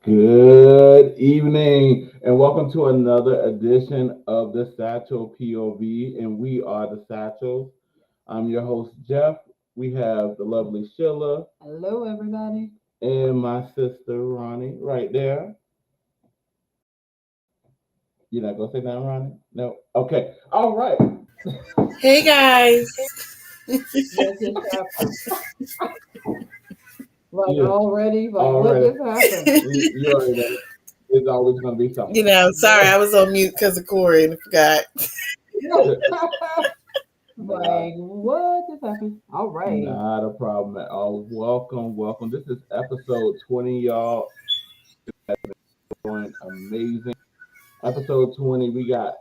Good evening, and welcome to another edition of the Satchel POV. And we are the Satchels. I'm your host, Jeff. We have the lovely Sheila Hello, everybody. and my sister, Ronnie, right there. You're not going to say that, Ronnie? No? Okay. All right. Hey guys. What just happened? Like Yeah, already? Like what already. just happened? You already know. It's always going to be something. Sorry, I was on mute because of Corey and I forgot. Like what just happened? All right. Not a problem at all. Welcome, welcome. This is episode 20, y'all. Doing amazing. Episode 20. We got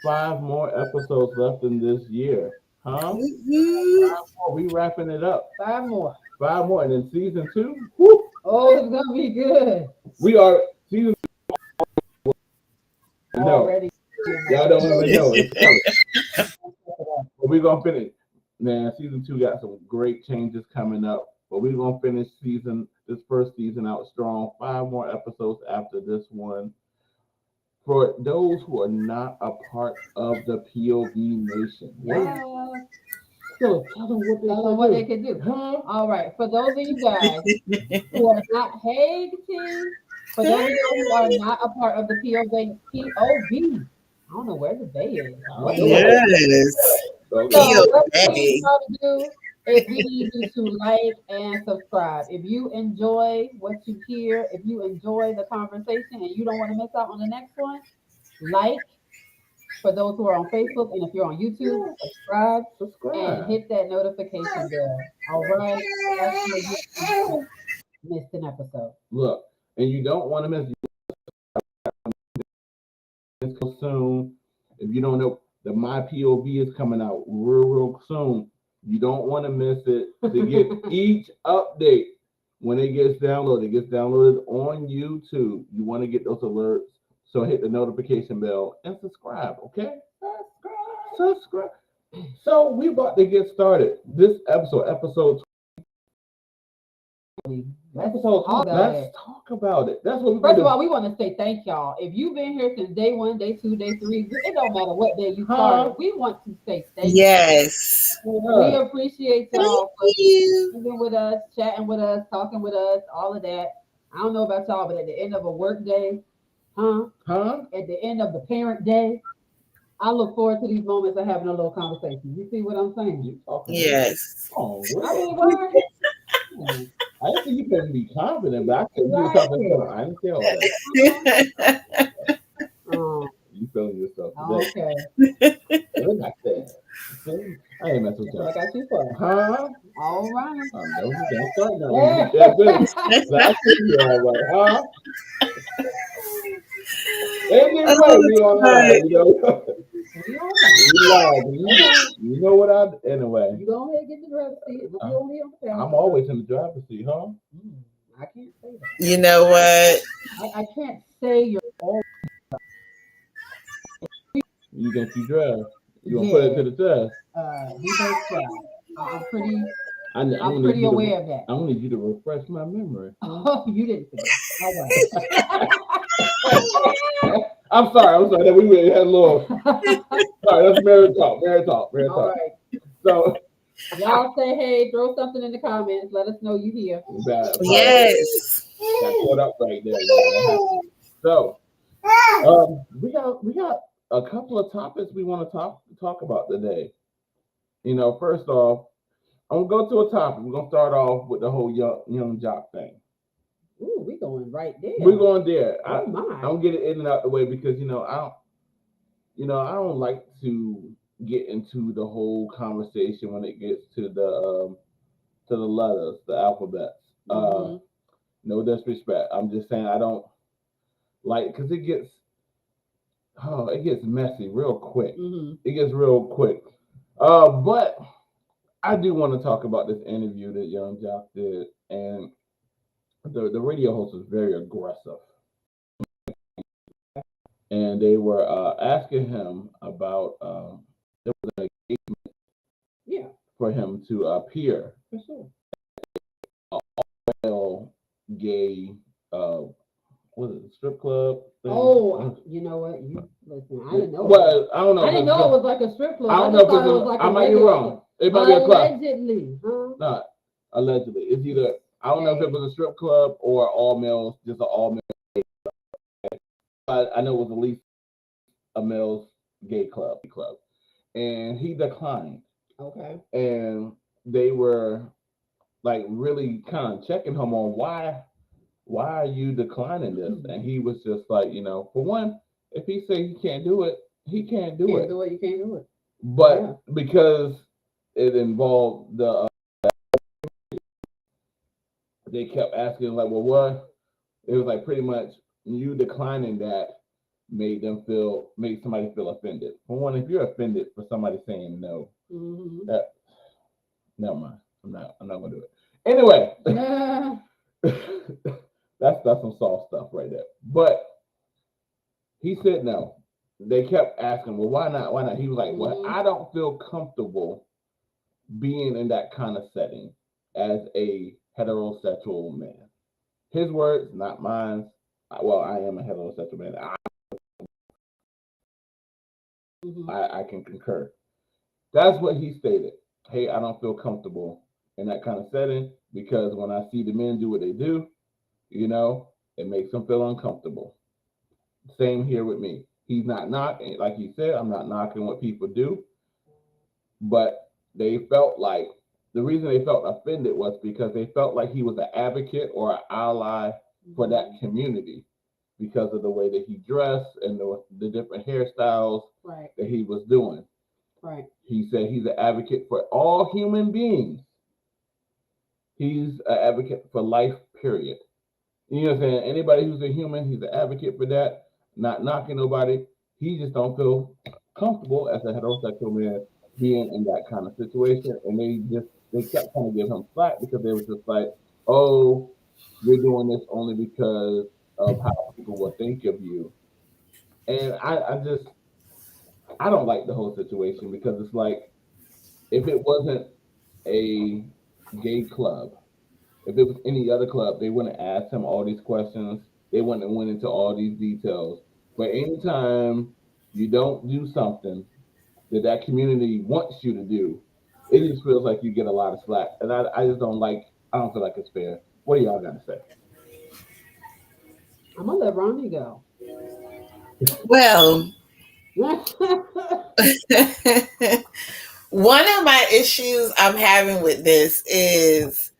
five more episodes left in this year. Huh? Woo-hoo. Five more. We wrapping it up. Five more. Five more. And then season two. Whoo, Oh, it's gonna be good. we are season no. Already. Y'all don't even know. It's coming. But we're gonna finish. Man, season two got some great changes coming up. But we're gonna finish this first season out strong. Five more episodes after this one. For those who are not a part of the POV Nation, Yeah. so tell them what they Tell them should what do. they could do. Huh? All right. For those of you guys who are not hey team, for those of you who are not a part of the POV, I don't know where the bay is. What the Yeah. Yes. Okay. So what we need POA. y'all to do is we need you to like and subscribe. If you enjoy what you hear, if you enjoy the conversation and you don't want to miss out on the next one, like for those who are on Facebook, and if you're on YouTube, subscribe and Subscribe. hit that notification bell. All right, that's how you won't miss an episode. Look, and you don't want to miss this soon. If you don't know, the My POV is coming out real soon. You don't want to miss it to get each update when it gets downloaded. It gets downloaded on YouTube. You want to get those alerts. So hit the notification bell and subscribe, okay? Subscribe. So we about to get started. This episode Let's episode talk about let's it. talk about it. That's what we're First gonna of do. all, we want to say thank y'all. If you've been here since day one, day two, day three, it don't matter what day you Huh? started. We want to say thank you. Yes. We Yeah. appreciate Thank y'all for you. being with us, chatting with us, talking with us, all of that. I don't know about y'all, but at the end of a work day, Huh? at the end of the parent day, I look forward to these moments of having a little conversation. You see what I'm saying? You talking to me? Yes. Oh, I well. mean, why? Hmm, I didn't think you couldn't be confident, but I said you were right. talking to I didn't say all that. Um, You feeling yourself today. okay. Look like that. See? I ain't messing with That's what y'all. I got you for. Huh? All right. Don't start nothing. That's it. That's it, you all right, huh? Anyway, Oh, we on God. live, you know. We all right. We live. All right. You know what anyway. You go ahead and get the driver's seat. We'll be I'm, over here on the I'm passenger. always in the driver's seat, huh? I can't say that. You know what? I can't say you're all. You think you drive? You gonna put it Yeah. to the test? We both try. I'm pretty. I'm I'm gonna need pretty you to. aware of that. I'm gonna need you to refresh my memory. Oh, you didn't forget. All I'm sorry. I'm sorry that we had a little. right. Sorry, that's married talk. Married talk. Married All talk. right. So Y'all say hey, throw something in the comments. Let us know you here. bad. Sorry, Yes. got caught up right there. So we got a couple of topics we want to talk about today. You know, first off, I'm gonna go to a topic. We're gonna start off with the whole young jock thing. Ooh, we going right there. We're going there. Oh my. I'm gonna get it in and out the way because I don't like to get into the whole conversation when it gets to the letters, the alphabets. Mm-hmm. No disrespect. I'm just saying I don't like because it gets messy real quick. Mm-hmm. It gets real quick. But I do want to talk about this interview that Young Jock did, and the radio host was very aggressive, and they were asking him about there was an engagement Yeah, for him to appear for sure. male gay uh was it a strip club? thing? Oh, you know what? You listen. I didn't know. Well, I don't know. I didn't know it was like a strip club. I don't I know just if thought it was like I a might be regular. wrong. It might be a club. Allegedly, huh? No, allegedly. It's either I don't know if it was a strip club or all males, just an all male. I know it was at least a male's gay club, and he declined. Okay. And they were like really kind of checking him on why are you declining this? And he was just like, for one, if he say he can't do it, he can't do it. You can't do it. But because it involved they kept asking like, well, what? It was like pretty much you declining that made somebody feel offended. For one, if you're offended for somebody saying no, never mind. I'm not gonna do it. Anyway, that's some soft stuff right there. But he said no. They kept asking, well, why not? Why not? He was like, well, I don't feel comfortable being in that kind of setting as a heterosexual man. His words, not mine. Well, I am a heterosexual man. I can concur. That's what he stated. Hey, I don't feel comfortable in that kind of setting because when I see the men do what they do, it makes them feel uncomfortable. Same here with me. He's not knocking, like he said, I'm not knocking what people do, but they felt like the reason they felt offended was because they felt like he was an advocate or an ally for that community because of the way that he dressed and the different hairstyles that he was doing. Right. He said he's an advocate for all human beings. He's an advocate for life, period. You know what I'm saying? Anybody who's a human, he's an advocate for that. Not knocking nobody. He just don't feel comfortable as a heterosexual man being in that kind of situation. And they kept trying to give him slack because they were just like, oh, you're doing this only because of how people will think of you. And I don't like the whole situation because it's like, if it wasn't a gay club, if it was any other club, they wouldn't ask him all these questions. They wouldn't have went into all these details. But anytime you don't do something that community wants you to do, it just feels like you get a lot of slack. And I just don't feel like it's fair. What do y'all got to say? I'm going to let Ronnie go. Well, one of my issues I'm having with this is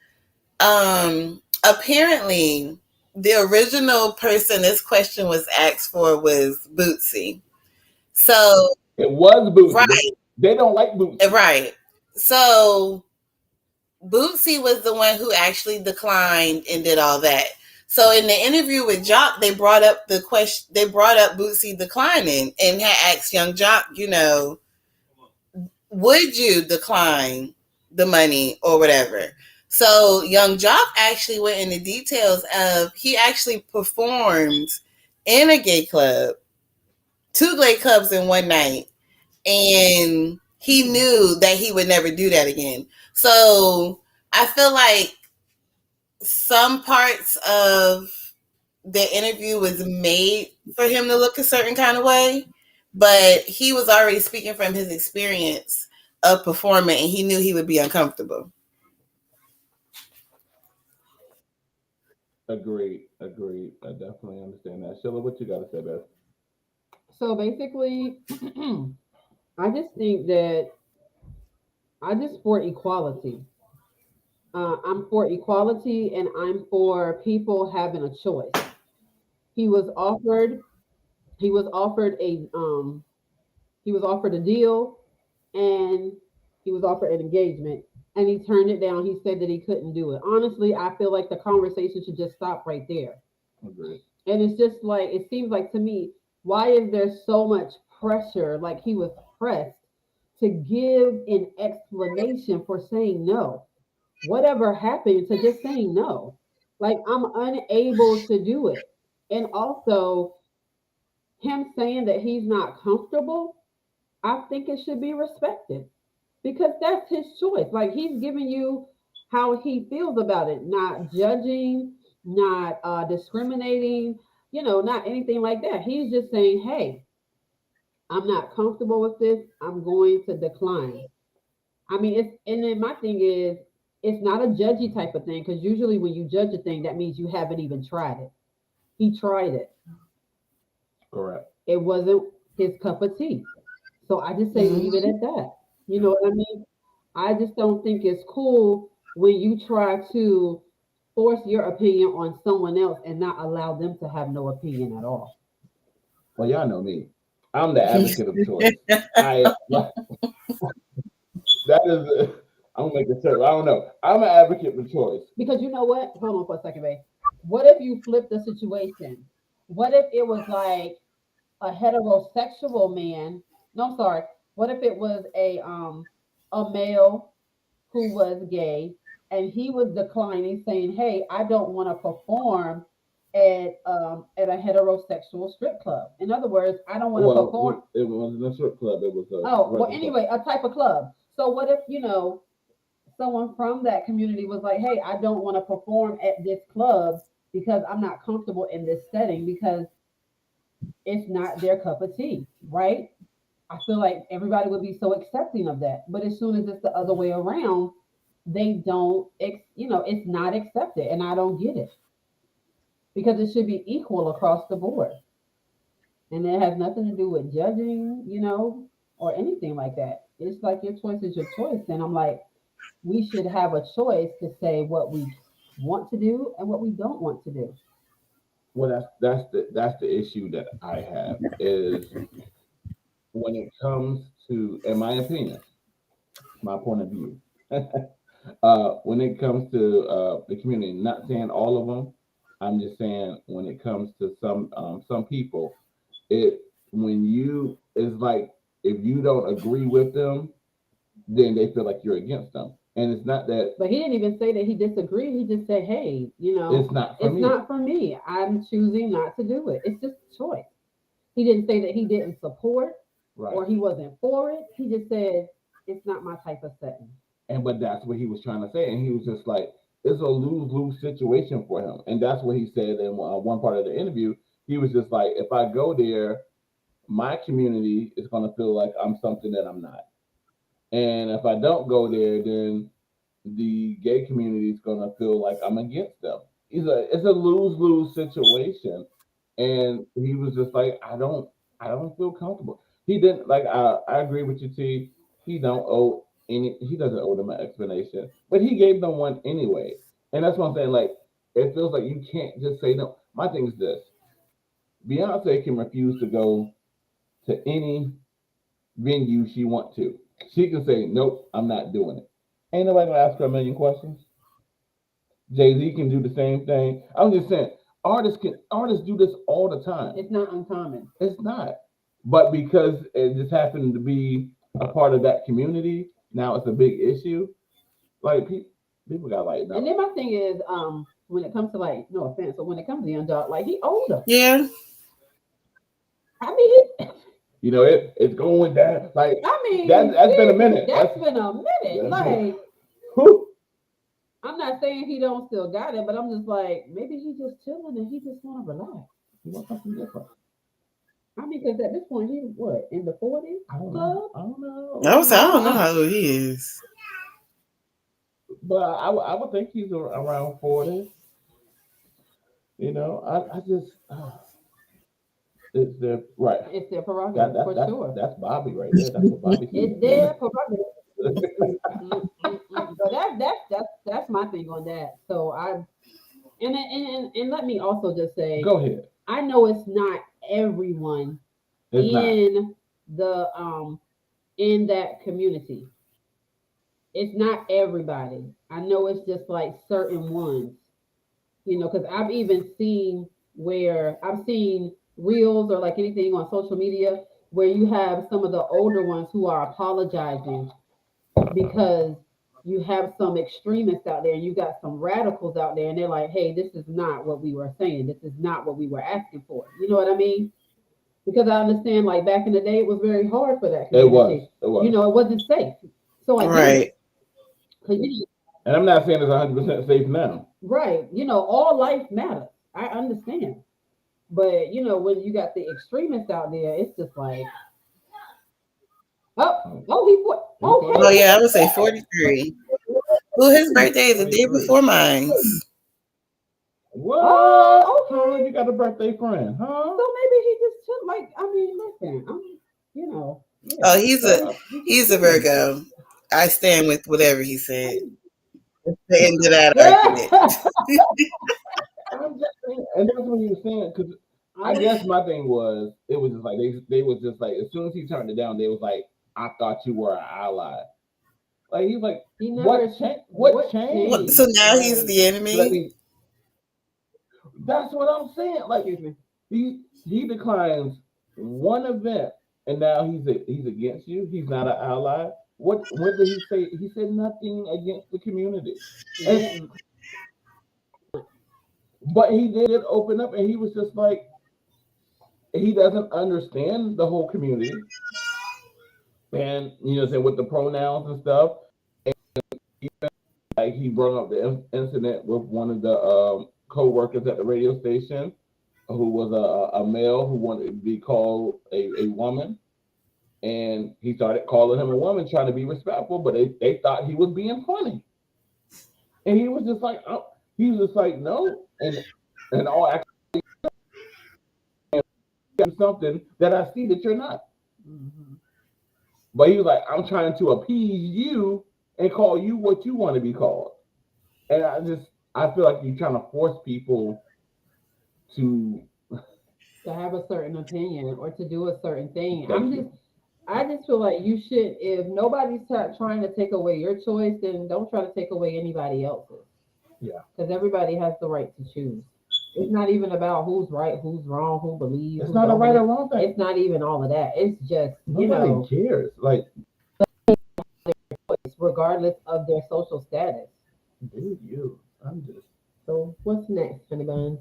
apparently the original person this question was asked for was Bootsy. So it was Bootsy. Right. They don't like Bootsy. Right. So Bootsy was the one who actually declined and did all that. So in the interview with Jock, they brought up the question. They brought up Bootsy declining and had asked Young Jock, would you decline the money or whatever? So Young Jock actually went into details of he actually performed in a gay club, 2 gay clubs in one night, and he knew that he would never do that again. So I feel like some parts of the interview was made for him to look a certain kind of way, but he was already speaking from his experience of performing, and he knew he would be uncomfortable. Agreed. I definitely understand that. Sheila, what you got to say, Beth? So basically, I just think that for equality. I'm for equality, and I'm for people having a choice. He was offered a deal, and he was offered an engagement, and he turned it down. He said that he couldn't do it. Honestly, I feel like the conversation should just stop right there. Agreed. And it's just like, it seems like to me, why is there so much pressure? Like he was pressed to give an explanation for saying no. Whatever happened to just saying no? Like I'm unable to do it. And also him saying that he's not comfortable, I think it should be respected because that's his choice. Like he's giving you how he feels about it, not judging, not discriminating, not anything like that. He's just saying, hey, I'm not comfortable with this. I'm going to decline. I mean, and then my thing is, it's not a judgy type of thing because usually when you judge a thing, that means you haven't even tried it. He tried it. Correct. It wasn't his cup of tea. So I just say leave it at that. You know what I mean? I just don't think it's cool when you try to force your opinion on someone else and not allow them to have no opinion at all. Well, y'all know me. I'm the advocate of choice. I that is. I'm gonna make a term. I don't know. I'm an advocate for choice. Because you know what? Hold on for a second, babe. What if you flip the situation? What if it was like a heterosexual man? No, I'm sorry. What if it was a male who was gay and he was declining, saying, "Hey, I don't want to perform at a heterosexual strip club." In other words, I don't want to perform. It wasn't a strip club. It was a. Oh, well, anyway, a type of club. So what if someone from that community was like, "Hey, I don't want to perform at this club because I'm not comfortable in this setting because it's not their cup of tea," right? I feel like everybody would be so accepting of that. But as soon as it's the other way around, they don't, it's not accepted. And I don't get it because it should be equal across the board. And it has nothing to do with judging, or anything like that. It's like your choice is your choice. And I'm like, we should have a choice to say what we want to do and what we don't want to do. Well, that's the issue that I have is when it comes to, in my opinion, my point of view, when it comes to the community, not saying all of them, I'm just saying when it comes to some people, it when you it's like if you don't agree with them, then they feel like you're against them, and it's not that. But he didn't even say that he disagreed. He just said, "Hey, It's not for it's me. not for me. I'm choosing not to do it. It's just a choice." He didn't say that he didn't support Right. or he wasn't for it. He just said, "It's not my type of setting." And but that's what he was trying to say, and he was just like, it's a lose-lose situation for him, and that's what he said in one part of the interview. He was just like, if I go there, my community is going to feel like I'm something that I'm not, and if I don't go there, then the gay community is going to feel like I'm against them. It's a lose-lose situation, and he was just like, I don't feel comfortable. He didn't like. I agree with you, T. He don't owe he doesn't owe them an explanation, but he gave them one anyway, and that's what I'm saying. Like, it feels like you can't just say no. My thing is this: Beyonce can refuse to go to any venue she want to. She can say, "Nope, I'm not doing it." Ain't nobody gonna ask her a million questions. Jay Z can do the same thing. I'm just saying, artists do this all the time. It's not uncommon. It's not, but because it just happened to be a part of that community, now it's a big issue. Like people got like, And then my thing is, when it comes to like, no offense, but when it comes to Young Dog, like he older. Yeah. I mean, it's going down. Like I mean, that's been a minute. That's been a minute. Like, whew. I'm not saying he don't still got it, but I'm just like, maybe he just chilling and he just want to relax. He wants something different. I mean, because at this point, he what, in the 40s? I don't know. I don't know how old he is. But I would think he's around 40. I just it's their right. It's their prerogative for sure. That's Bobby right there. That's what Bobby. It's their prerogative. So that's my thing on that. So and let me also just say, go ahead. I know it's not everyone in that community. It's not everybody. I know it's just like certain ones, because I've even seen where I've seen reels or like anything on social media where you have some of the older ones who are apologizing because you have some extremists out there and you got some radicals out there and they're like, hey, this is not what we were saying. This is not what we were asking for. You know what I mean? Because I understand, like back in the day, it was very hard for that community. It was. It wasn't safe. So I get it. And I'm not saying it's 100% safe now. Right. All life matters. I understand. But you know, when you got the extremists out there, it's just like, oh, Oh okay. yeah, I would say 43. Well, his birthday is the day 43. before mine. What? Oh, Carla, you got a birthday friend, huh? So maybe he just took like, I mean, listen, you know. Yeah. Oh, he's a Virgo. I stand with whatever he said. That's the end of that argument. I'm just saying, and that's what he was saying. Because I guess my thing was, it was just like they was just like, as soon as he turned it down, they was like, I thought you were an ally. Like he's like, he never what changed? What changed? So now he's the Let enemy. me. That's what I'm saying. Like Excuse me. he declines one event, and now he's against you. He's not an ally. What did he say? He said nothing against the community. And, but he did open up, and he was just like, he doesn't understand the whole community, and saying with the pronouns and stuff. And even, like he brought up the incident with one of the co-workers at the radio station, who was a male who wanted to be called a woman, and he started calling him a woman, trying to be respectful, but they thought he was being funny, and he was just like, oh, he was just like, no, and all actually something that I see that you're not. Mm-hmm. But he was like, I'm trying to appease you and call you what you want to be called. And I feel like you're trying to force people to have a certain opinion or to do a certain thing. Thank you. I just feel like you should, if nobody's trying to take away your choice, then don't try to take away anybody else's. Yeah. Because everybody has the right to choose. It's not even about who's right, who's wrong, who believes. It's not a right or wrong thing. It's not even all of that. It's just, nobody cares. Like, regardless of their social status. Dude, I'm just. So what's next, Honey Buns?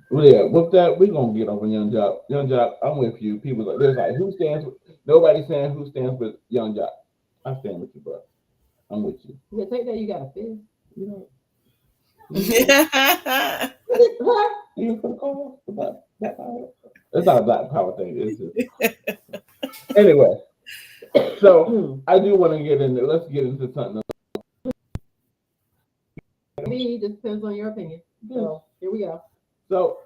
Well, yeah, with that, we're gonna get over Young Jock. Young Jock, I'm with you. People like there's like nobody's saying who stands with Young Jock. I stand with you, bro. I'm with you. You take that, you got a fist. You know. Yeah. You for the call? Black power? It's not a black power thing. It's just... Anyway, so I do want to get into. Let's get into something. Me, it just depends on your opinion. So here we go. So,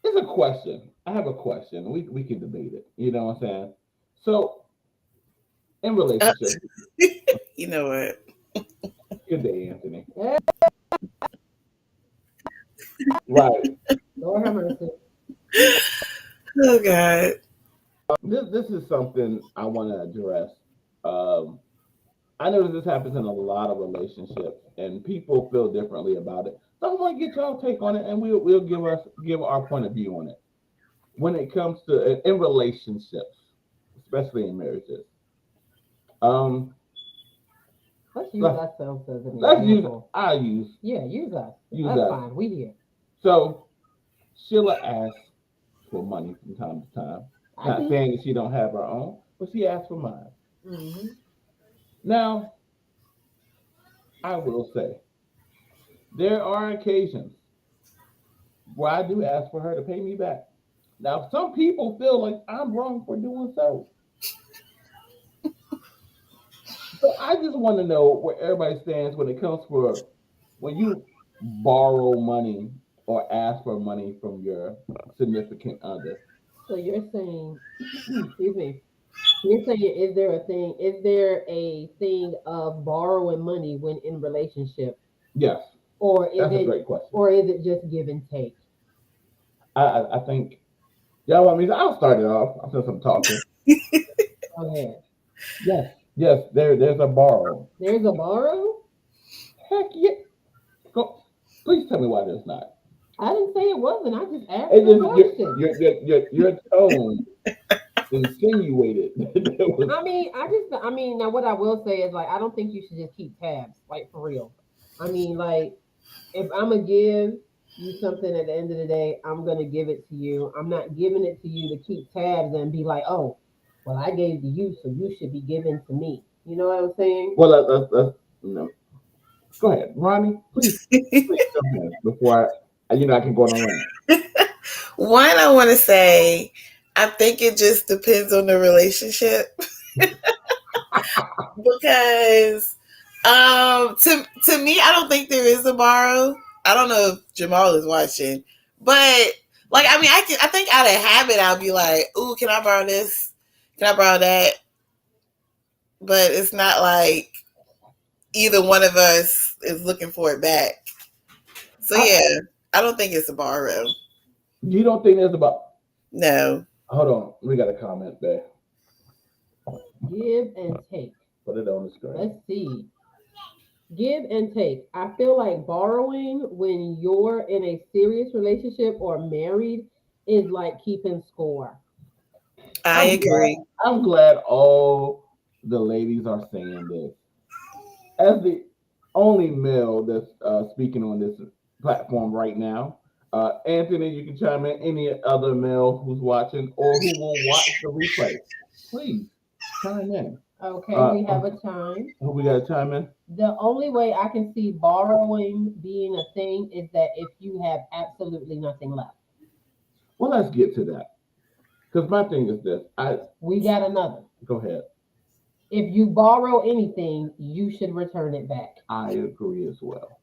it's a question. I have a question. We can debate it. You know what I'm saying? So, in relationships, you know what? Good day, Anthony. Right. Lord have mercy. Oh God. This is something I want to address. I know that this happens in a lot of relationships, and people feel differently about it. So I want to get y'all take on it, and we'll give our point of view on it. When it comes to in relationships, especially in marriages, let's use ourselves as an let's example. Use us. Use That's us. fine. We here. So Sheila asks for money from time to time. Not saying that she don't have her own, but she asks for mine. Mm-hmm. Now, I will say, there are occasions where I do ask for her to pay me back. Now, some people feel like I'm wrong for doing so. So I just want to know where everybody stands when it comes for when you borrow money or ask for money from your significant other. So you're saying, excuse me, you're saying, is there a thing of borrowing money when in relationship? Yes. Or is That's it a great question. Or is it just give and take? I think y'all want me to, I'll start it off since I'm talking. Go ahead. Yes, there's a borrow. There's a borrow? Heck yeah. Go. Please tell me why there's not. I didn't say it wasn't. I just asked the question. Your tone insinuated. I mean, now what I will say is, like, I don't think you should just keep tabs, like, for real. I mean, like, if I'm gonna give you something at the end of the day, I'm gonna give it to you. I'm not giving it to you to keep tabs and be like, oh, well, I gave to you, so you should be giving to me. You know what I'm saying? Well, let's no. Go ahead, Ronnie. Please go ahead before You know, I can go on a rant. One, I want to say, I think it just depends on the relationship because to me, I don't think there is a borrow. I don't know if Jamal is watching, but like I mean, I think out of habit I'll be like, "Ooh, can I borrow this? Can I borrow that?" But it's not like either one of us is looking for it back. So yeah, I don't think it's a borrow. You don't think there's about? No. Hold on, we got a comment there. Give and take. Put it on the screen. Let's see. Give and take. I feel like borrowing when you're in a serious relationship or married is like keeping score. I agree. I'm glad all the ladies are saying this. As the only male that's speaking on this platform right now, Anthony, you can chime in. Any other male who's watching or who will watch the replay, please chime in. Okay, we have a chime. Who we got to chime in? The only way I can see borrowing being a thing is that if you have absolutely nothing left. Well, let's get to that. Because my thing is this. We got another. Go ahead. If you borrow anything, you should return it back. I agree as well.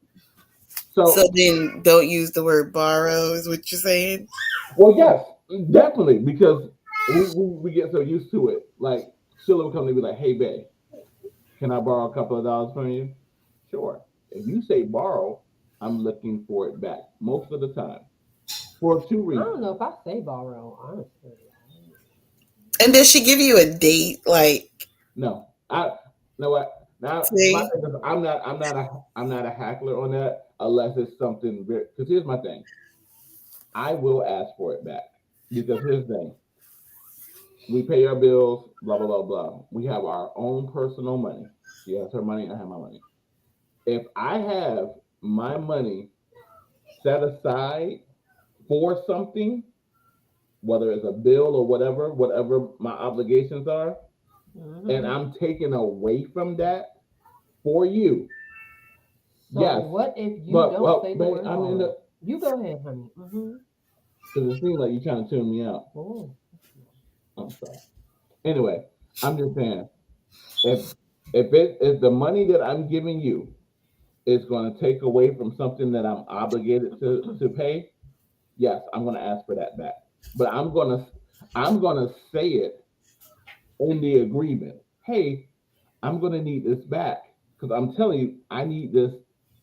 So then don't use the word borrow, is what you're saying? Well, yes, definitely, because we get so used to it. Like, Sheila will come to me like, hey, babe, can I borrow a couple of dollars from you? Sure. If you say borrow, I'm looking for it back most of the time for two I reasons. don't know if I say borrow, honestly. And does she give you a date? Like, no, know what? Now, See? my thing is, I'm not a hackler on that unless it's something very. Because here's my thing, I will ask for it back because here's the thing: we pay our bills, blah blah blah blah. We have our own personal money. She has her money, I have my money. If I have my money set aside for something, whether it's a bill or whatever my obligations are, and I'm taken away from that for you. So yes. what if you don't say the word I mean, borrow? You go ahead, honey. because it seems like you're trying to tune me out. Oh. I'm sorry. Anyway, I'm just saying, if the money that I'm giving you is going to take away from something that I'm obligated to pay, yes, I'm going to ask for that back. But I'm going to say it in the agreement. Hey, I'm going to need this back because I'm telling you, I need this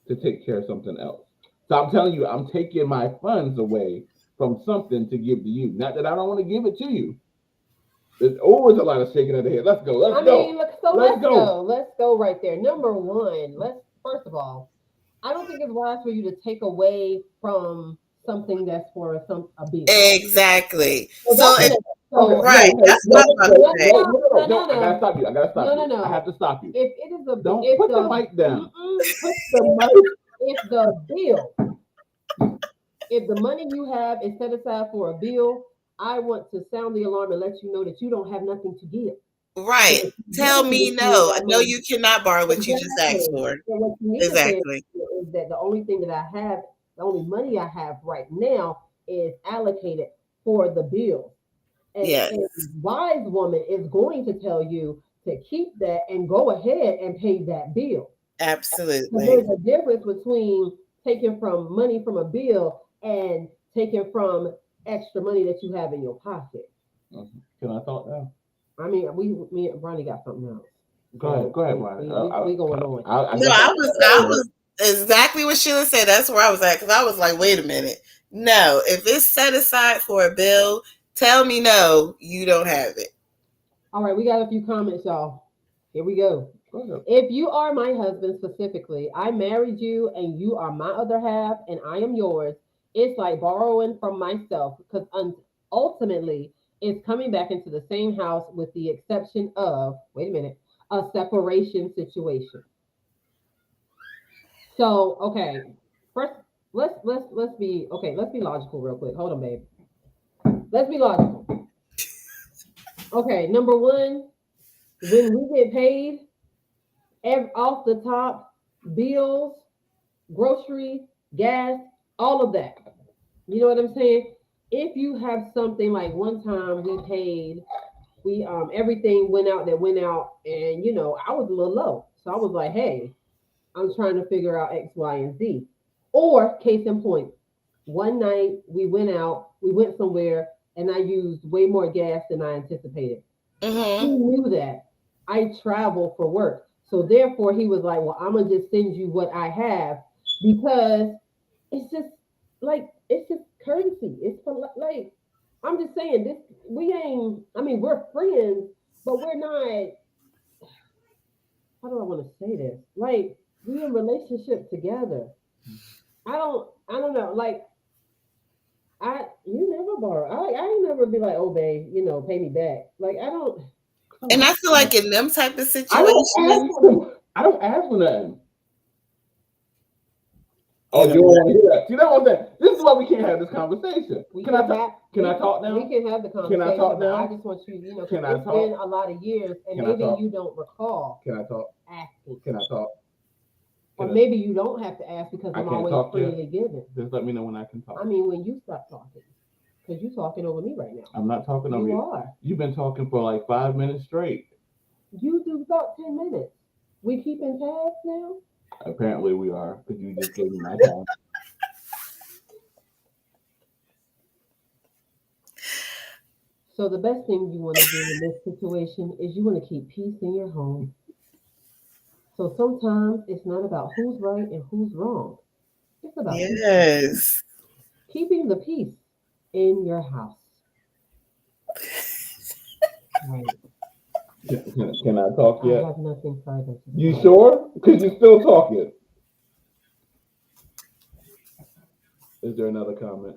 to take care of something else. So I'm telling you, I'm taking my funds away from something to give to you. Not that I don't want to give it to you. There's always a lot of shaking of the head. Let's go. Let's go. Let's go right there. Number one, first of all, I don't think it's wise for you to take away from something that's for a bill. Exactly. Right. That's what I'm about to say. No, I gotta stop you. No. I have to stop you. If it is a don't put the mic down. Put the mic. If the money you have is set aside for a bill, I want to sound the alarm and let you know that you don't have nothing to give. Right. Tell me no. No, you cannot borrow what you just asked for. So what you need exactly. to say is that the only thing that I have, the only money I have right now is allocated for the bill. And a wise woman is going to tell you to keep that and go ahead and pay that bill. Absolutely. So there's a difference between taking from money from a bill and taking from extra money that you have in your pocket. Can I talk now? I mean, me and Ronnie got something else. Go ahead, Ronnie. We going on. I was exactly what Sheila said. That's where I was at because I was like, wait a minute. No, if it's set aside for a bill, tell me no, you don't have it. All right, we got a few comments, y'all. Here we go. If you are my husband specifically, I married you and you are my other half and I am yours. It's like borrowing from myself because ultimately it's coming back into the same house with the exception of, a separation situation. So, okay, first let's be logical real quick. Hold on, babe. Let's be logical. Okay, number one, when we get paid, off the top, bills, grocery, gas, all of that. You know what I'm saying? If you have something like one time we everything went out, and I was a little low. So I was like, hey, I'm trying to figure out X, Y, and Z. Or case in point, one night we went somewhere and I used way more gas than I anticipated. He Mm-hmm. knew that. I travel for work. So therefore he was like, well, I'm gonna just send you what I have because it's just it's just courtesy. Like I'm just saying this we ain't I mean, we're friends, but we're not how do I want to say this? Like we in relationship together. I don't know. Like you never borrow. I ain't never be like, oh babe, pay me back. Like I don't And I feel like in them type of I don't ask situations, for them. I don't ask for nothing. Oh, you you know, don't want to hear that? See, that's what I'm saying. This is why we can't have this conversation. we Can I can talk? have Can I we, talk we now? can have the Can I conversation, talk but I now? just want you, because Can I it's talk? been a lot of years and Can I maybe talk? you don't recall Can I talk? asking. Can I talk? Or Can I, maybe you don't have to ask because I I'm can't always talk yet? freely given. Just let me know when I can I talk. mean, when you stop talking, because you're talking over me right now. I'm not talking over You you. are. You've been talking for like 5 minutes straight. You do about 10 minutes. We keeping tabs now? Apparently we are, because you just gave me my time. So the best thing you want to do in this situation is you want to keep peace in your home. So sometimes it's not about who's right and who's wrong. It's about yes. keeping the peace in your house. Right. Can I talk I yet? have nothing further to You say. sure? Because you're still talking. Is there another comment?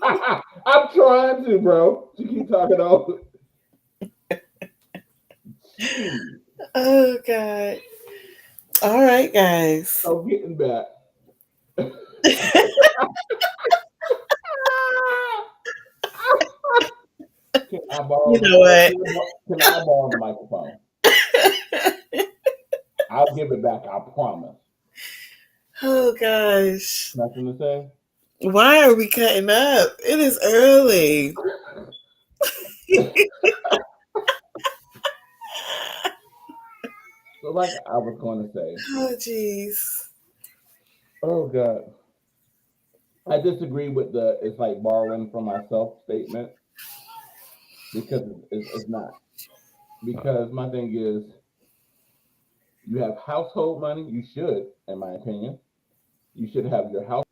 I'm trying to, bro. You keep talking over. Jeez. Oh God. All right, guys. So getting back. Can I borrow You know what? Can I borrow the microphone? I'll give it back, I promise. Oh gosh. Nothing to say? Why are we cutting up? It is early. So like I was going to say, Oh jeez. oh God. I disagree with the it's like borrowing from myself statement because it's not. Because my thing is, you have household money. You should, in my opinion, you should have your house.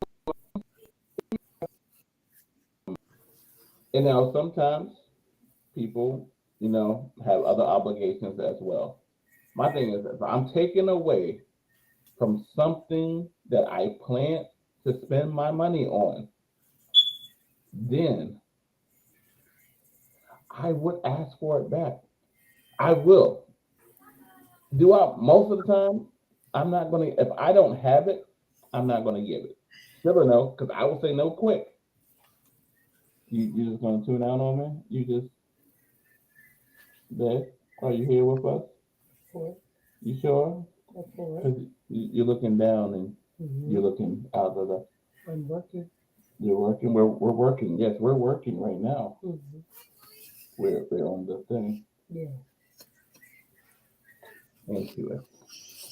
And now sometimes people, have other obligations as well. My thing is, if I'm taking away from something that I plan to spend my money on, then I would ask for it back. I will. Do I most of the time? I'm not gonna. If I don't have it, I'm not gonna give it. Still or no, because I will say no quick. You just gonna tune out on me? You just there? Are you here with us? Okay. You sure? Okay. Because you're looking down and you're looking out of the. I'm working. You're working. We're working. Yes, we're working right now. Mm-hmm. We're on the thing. Yeah. Into it.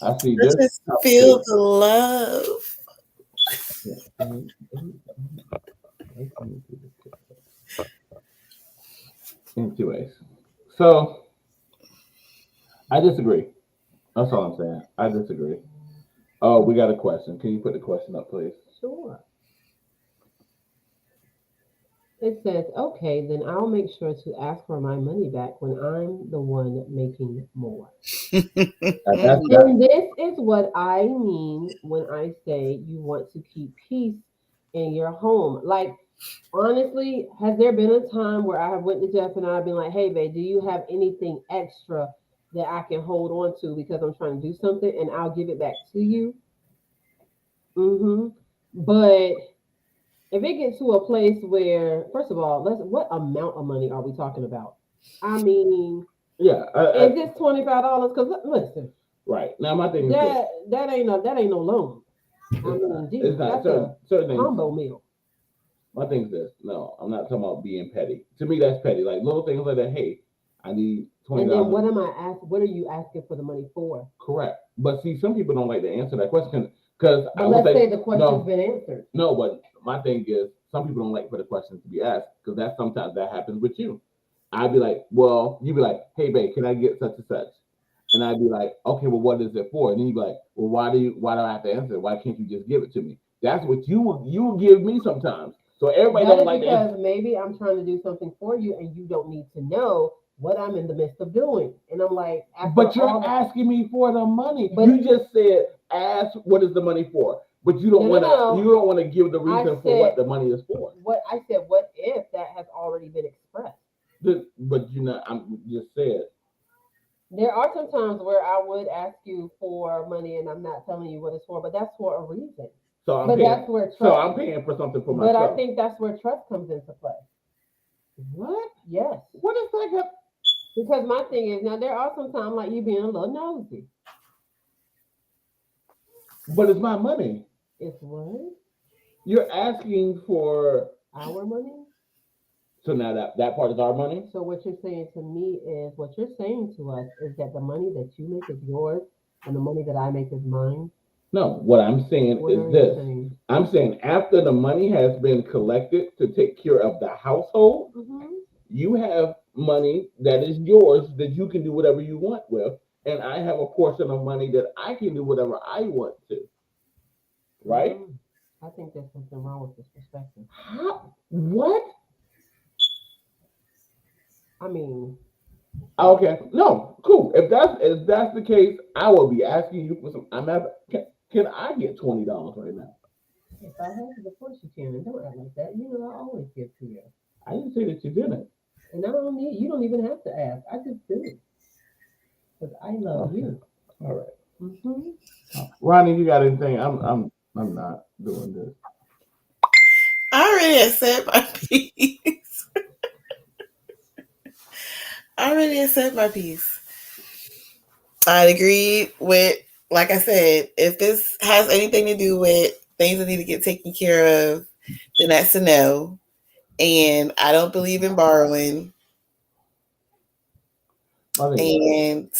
I see Let's this. just feel the love. Anyways, so I disagree. That's all I'm saying. I disagree. Oh, we got a question. Can you put the question up, please? Sure. It says, okay, then I'll make sure to ask for my money back when I'm the one making more. That's And this is what I mean when I say you want to keep peace in your home. Like, honestly, has there been a time where I have went to Jeff and I've been like, hey, babe, do you have anything extra that I can hold on to because I'm trying to do something and I'll give it back to you? Mm-hmm. But if it gets to a place where, first of all, what amount of money are we talking about? I mean, yeah. is this $25? Because listen, Right now, my thing is that ain't no loan. I mean, geez, It's not that's a certain things. combo meal. My thing is this. No, I'm not talking about being petty. To me, that's petty. Like little things like that. Hey, I need $20. And then what am I asking? What are you asking for the money for? Correct. But see, some people don't like to answer that question because I But would let's say say the question's been answered. no. But my thing is, some people don't like for the questions to be asked because that sometimes that happens with you. I'd be like, well, you'd be like, hey, babe, can I get such and such? And I'd be like, okay, well, what is it for? And then you'd be like, well, why do I have to answer it? Why can't you just give it to me? That's what you will give me sometimes. So everybody That don't is like to because answer. maybe I'm trying to do something for you and you don't need to know what I'm in the midst of doing. And I'm like, after But you're all the- asking me for the money. But- you just said, ask what is the money for? But you don't No, want to. no. You don't want to give the reason for what said- the money is for. what I said, what if that has already been expressed? But you know, I'm just said. There are some times where I would ask you for money and I'm not telling you what it's for, but that's for a reason. So I'm But paying. that's where trust. So I'm paying for something for But myself. I think that's where trust comes into play. What? Yes. What is that? Because my thing is, now there are some times like you being a little nosy. But it's my money. It's what? You're asking for. Our money? So now that part is our money. So what you're saying to me is, what you're saying to us is that the money that you make is yours and the money that I make is mine. No, what I'm saying What are is you this. saying? I'm saying after the money has been collected to take care of the household, Mm-hmm. you have money that is yours that you can do whatever you want with, and I have a portion of money that I can do whatever I want to. Right? I think there's something wrong with this perspective. How? What? I mean, Okay, no, cool. If that's the case, I will be asking you for some. Can I get $20 right now? if I have it, of course you can. And don't act like that. You know I always give to you. I didn't say that you didn't. And I don't need, you don't even have to ask. I just do. Because I love you. All right, Mm-hmm. Ronnie, you got anything? I'm not doing this. I already said my piece. I agree with, like I said, if this has anything to do with things that need to get taken care of, then that's a no. And I don't believe in borrowing. And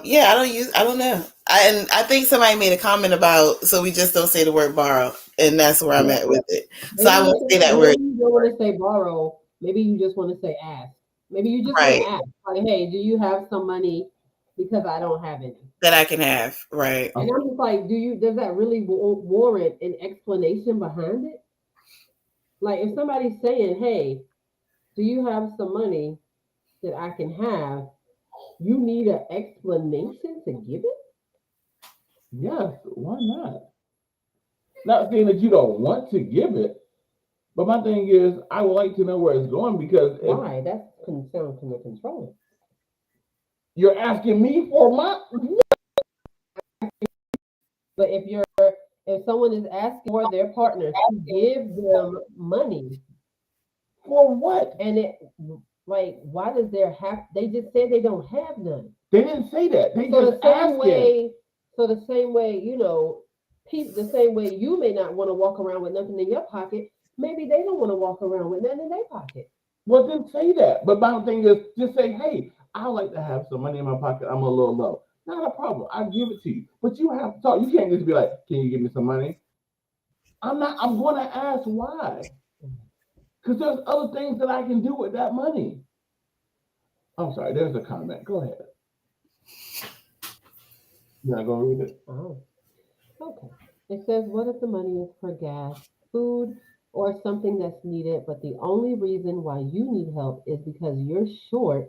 yeah, I don't know. I think somebody made a comment about, so we just don't say the word borrow, and that's where I'm at with it. So I won't say that word. Maybe you don't want to say borrow. Maybe you just want to say ask. Maybe you just Right. want to ask, like, hey, do you have some money? Because I don't have any. That I can have, right? And I'm just like, does that really warrant an explanation behind it? Like, if somebody's saying, hey, do you have some money that I can have? You need an explanation to give it? Yes, why not? Not saying that you don't want to give it, but my thing is, I would like to know where it's going because Why? That can sound kind of controlling. you're asking me for my. But if someone is asking for their partner to give them money, For what? and it like, why does there have? They just said they don't have none. They didn't say that. They So just the same asking. way, you know, the same way you may not want to walk around with nothing in your pocket, maybe they don't want to walk around with nothing in their pocket. Well, then say that. But my thing is, just say, hey, I like to have some money in my pocket. I'm a little low. Not a problem. I'll give it to you. But you have to talk. You can't just be like, can you give me some money? I'm going to ask why. Because there's other things that I can do with that money. I'm sorry. There's a comment. Go ahead. You're not going to read it? Oh, okay. It says, what if the money is for gas, food, or something that's needed, but the only reason why you need help is because you're short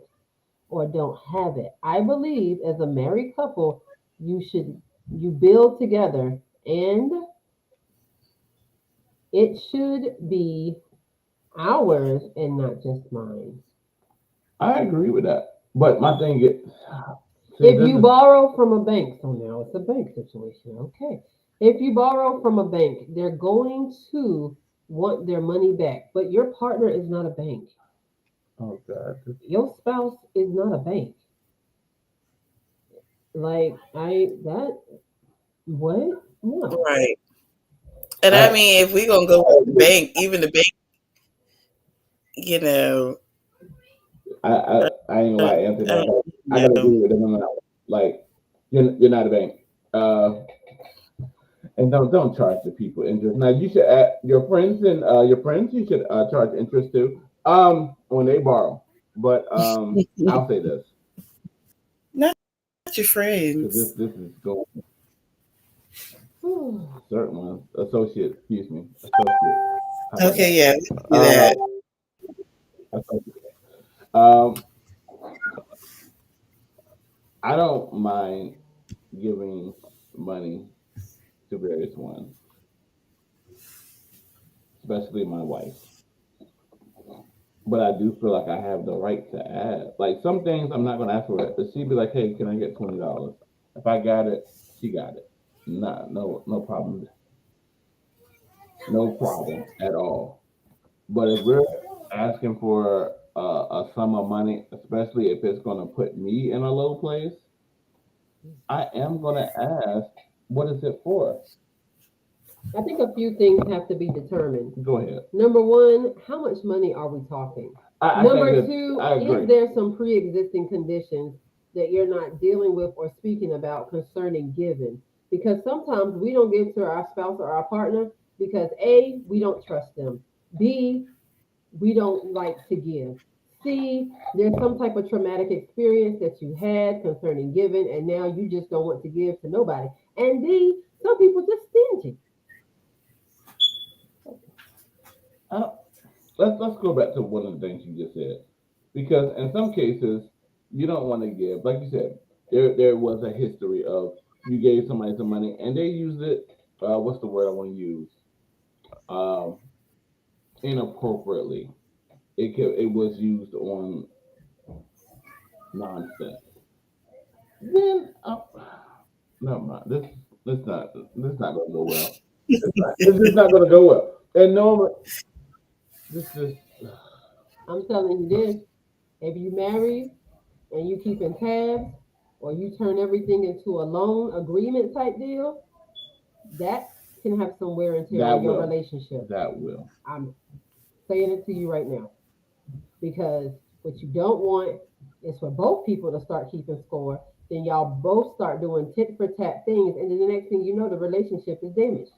or don't have it? I believe as a married couple, you build together, and it should be ours and not just mine. I agree with that. But my thing is, If you borrow from a bank, so now it's a bank situation, okay. If you borrow from a bank, they're going to want their money back, but your partner is not a bank. Oh God. Your spouse is not a bank. Like What? No. Right. And I mean, if we're gonna go with the bank, even the bank, you know, I ain't gonna lie, Anthony. I you gotta know. agree with them. Like, you're not a bank. And don't charge the people interest. Now you should your friends and your friends you should charge interest too. When they borrow. But I'll say this. Not your 'Cause friends. this is going certain ones. Associate, excuse me. Associate. How about Okay, that? yeah, do that. Associate. I don't mind giving money to various ones, especially my wife. But I do feel like I have the right to ask. Like some things I'm not gonna ask for it, but she'd be like, "Hey, can I get $20?" If I got it, she got it. No problem, no problem at all. But if we're asking for a sum of money, especially if it's gonna put me in a low place, I am gonna ask, "What is it for?" I think a few things have to be determined. Go ahead. Number one, how much money are we talking? I Number think two, I agree. is there some pre-existing conditions that you're not dealing with or speaking about concerning giving? Because sometimes we don't give to our spouse or our partner because A, we don't trust them. B, we don't like to give. C, there's some type of traumatic experience that you had concerning giving, and now you just don't want to give to nobody. And D, some people just stingy. Let's go back to one of the things you just said, because in some cases you don't want to give. Like you said, there was a history of you gave somebody some money and they used it. What's the word I want to use? Um, Inappropriately. It was used on nonsense. Then never mind. This not gonna go well. This is not gonna go well. And no, this is I'm telling you this, if you marry and you keeping tabs or you turn everything into a loan agreement type deal, that can have some wear and tear that on your will relationship. that will. I'm saying it to you right now because what you don't want is for both people to start keeping score. Then y'all both start doing tit for tat things, and then the next thing you know, the relationship is damaged.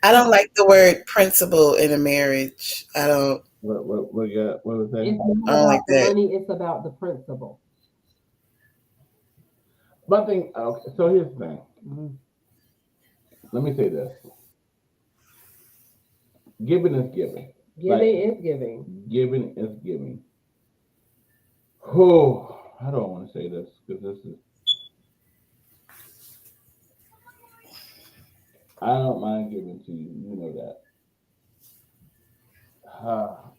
I don't like the word principle in a marriage. I don't. What you got? What was that? It's I not don't about like the that. money; it's about the principle. But I think okay, so. Here's the thing. Let me say this: giving is giving. Giving is giving. Giving is giving. Oh, I don't want to say this because this is. I don't mind giving to you. You know that.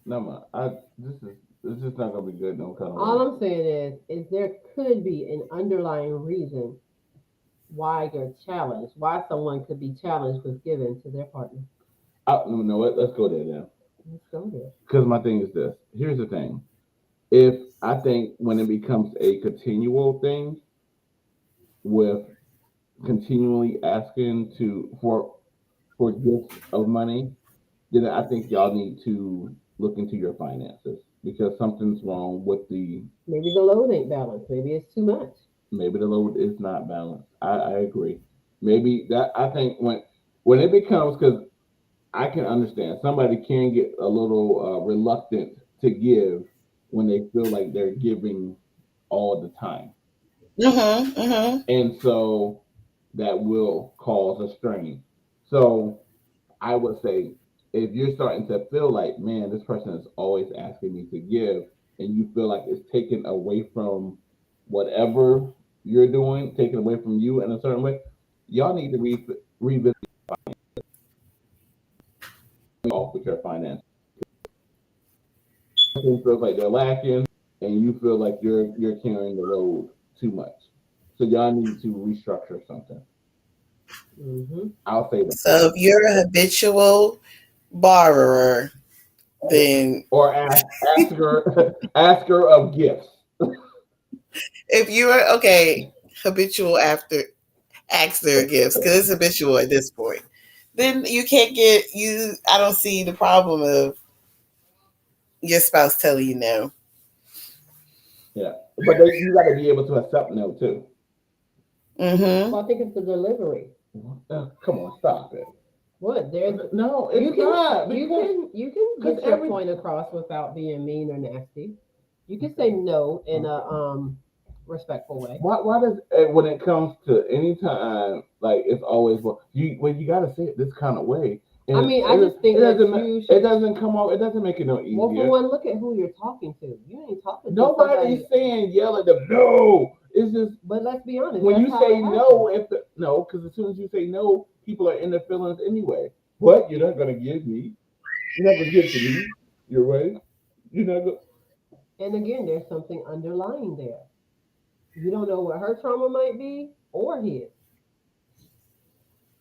No man. This is not gonna be good. No kind of All way. I'm saying is there could be an underlying reason why you're challenged, why someone could be challenged with giving to their partner. You know what? Let's go there then. Let's go there. Because my thing is this. Here's the thing. If I think when it becomes a continual thing with continually asking for gifts of money, then I think y'all need to look into your finances because something's wrong with Maybe the load ain't balanced. Maybe it's too much. maybe the load is not balanced. I agree. Maybe that I think when it becomes because I can understand somebody can get a little reluctant to give when they feel like they're giving all the time, Mm-hmm. and so that will cause a strain. So I would say if you're starting to feel like, man, this person is always asking me to give, and you feel like it's taken away from whatever you're doing, taken away from you in a certain way, y'all need to revisit off with your finances. Person feels like they're lacking, and you feel like you're carrying the load too much. So y'all need to restructure something. I'll say that. So if you're a habitual borrower, then Or asker of gifts. if you are okay, habitual ask their gifts because it's habitual at this point. Then you can't get you. I don't see the problem of your spouse telling you no. Yeah, but you got to be able to accept no too. Mm-hmm. Well, I think it's the delivery. Come on, stop it. What? There's No, it's you can not. you because- can you can get 'cause your every- point across without being mean or nasty. You can say no in a respectful way. Why does when it comes to any time, like it's always you got to say it this kind of way. And I mean, I just think it that doesn't you it should. doesn't come out. It doesn't make it no easier. Well, for one, look at who you're talking to. You ain't talking to Nobody's somebody. saying yell at them. No, it's just But let's be honest. when that's you how say it no, happens. no, because as soon as you say no, people are in their feelings anyway. What you're not gonna give me? You're not gonna give to me. You're right. You're not gonna. And again, there's something underlying there. You don't know what her trauma might be or his.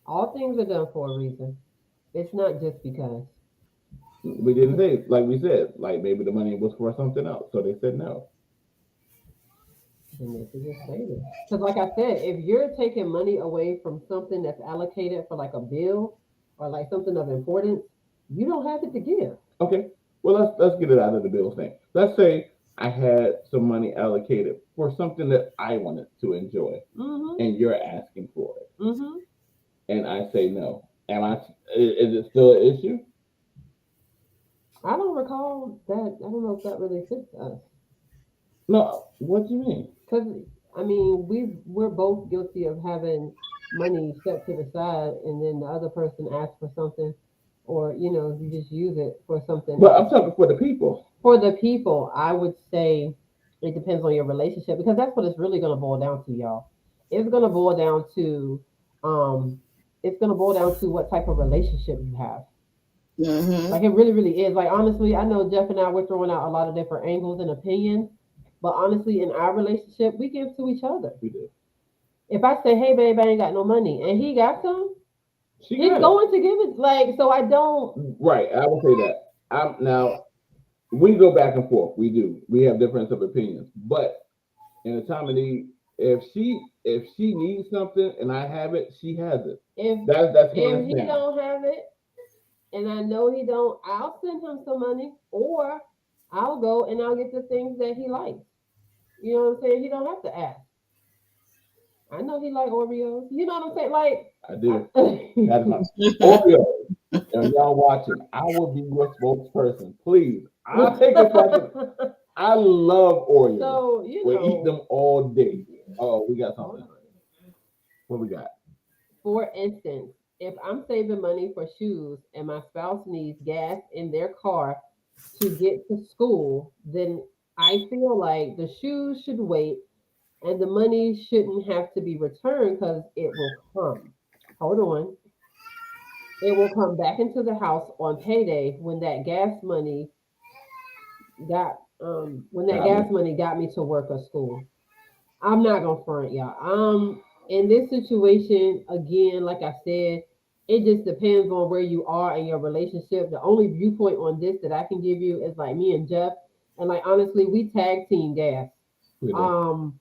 All things are done for a reason. It's not just because. We didn't say like we said. Like maybe the money was for something else, so they said no. And they should just say this. Because, like I said, if you're taking money away from something that's allocated for like a bill or like something of importance, you don't have it to give. Okay. Well, let's get it out of the bill thing. Let's say I had some money allocated for something that I wanted to enjoy, Mm-hmm. and you're asking for it, Mm-hmm. and I say no. Is it still an issue? I don't recall that. I don't know if that really fits us. No. What do you mean? Because, I mean, we're both guilty of having money set to the side and then the other person asks for something or, you just use it for something. But I'm talking for the people. For the people, I would say it depends on your relationship because that's what it's really going to boil down to, y'all. It's going to boil down to, what type of relationship you have. Mm-hmm. Like it really, really is. Like honestly, I know Jeff and I we're throwing out a lot of different angles and opinions, but honestly, in our relationship, we give to each other. We do. If I say, "Hey, babe, I ain't got no money," and he got some, She he's got it. going to give it. Like so, I don't. Right. I will say that. Now we go back and forth. We do. We have difference of opinions, but in a time of need, if she needs something and I have it, she has it. If That's if hands he down. don't have it, and I know he don't, I'll send him some money, or I'll go and I'll get the things that he likes. You know what I'm saying? He don't have to ask. I know he like Oreos. You know what I'm saying? Like I do. That's my Oreo. And y'all watching, I will be your spokesperson. Please. I'll take a second. I love Oreos. So We eat them all day. Oh, we got something. What we got? For instance, if I'm saving money for shoes and my spouse needs gas in their car to get to school, then I feel like the shoes should wait and the money shouldn't have to be returned because it will come. Hold on. It will come back into the house on payday when that gas money got me to work or school. I'm not gonna front y'all. In this situation, again, like I said, it just depends on where you are in your relationship. The only viewpoint on this that I can give you is like me and Jeff, and like honestly, we tag team gas. We do.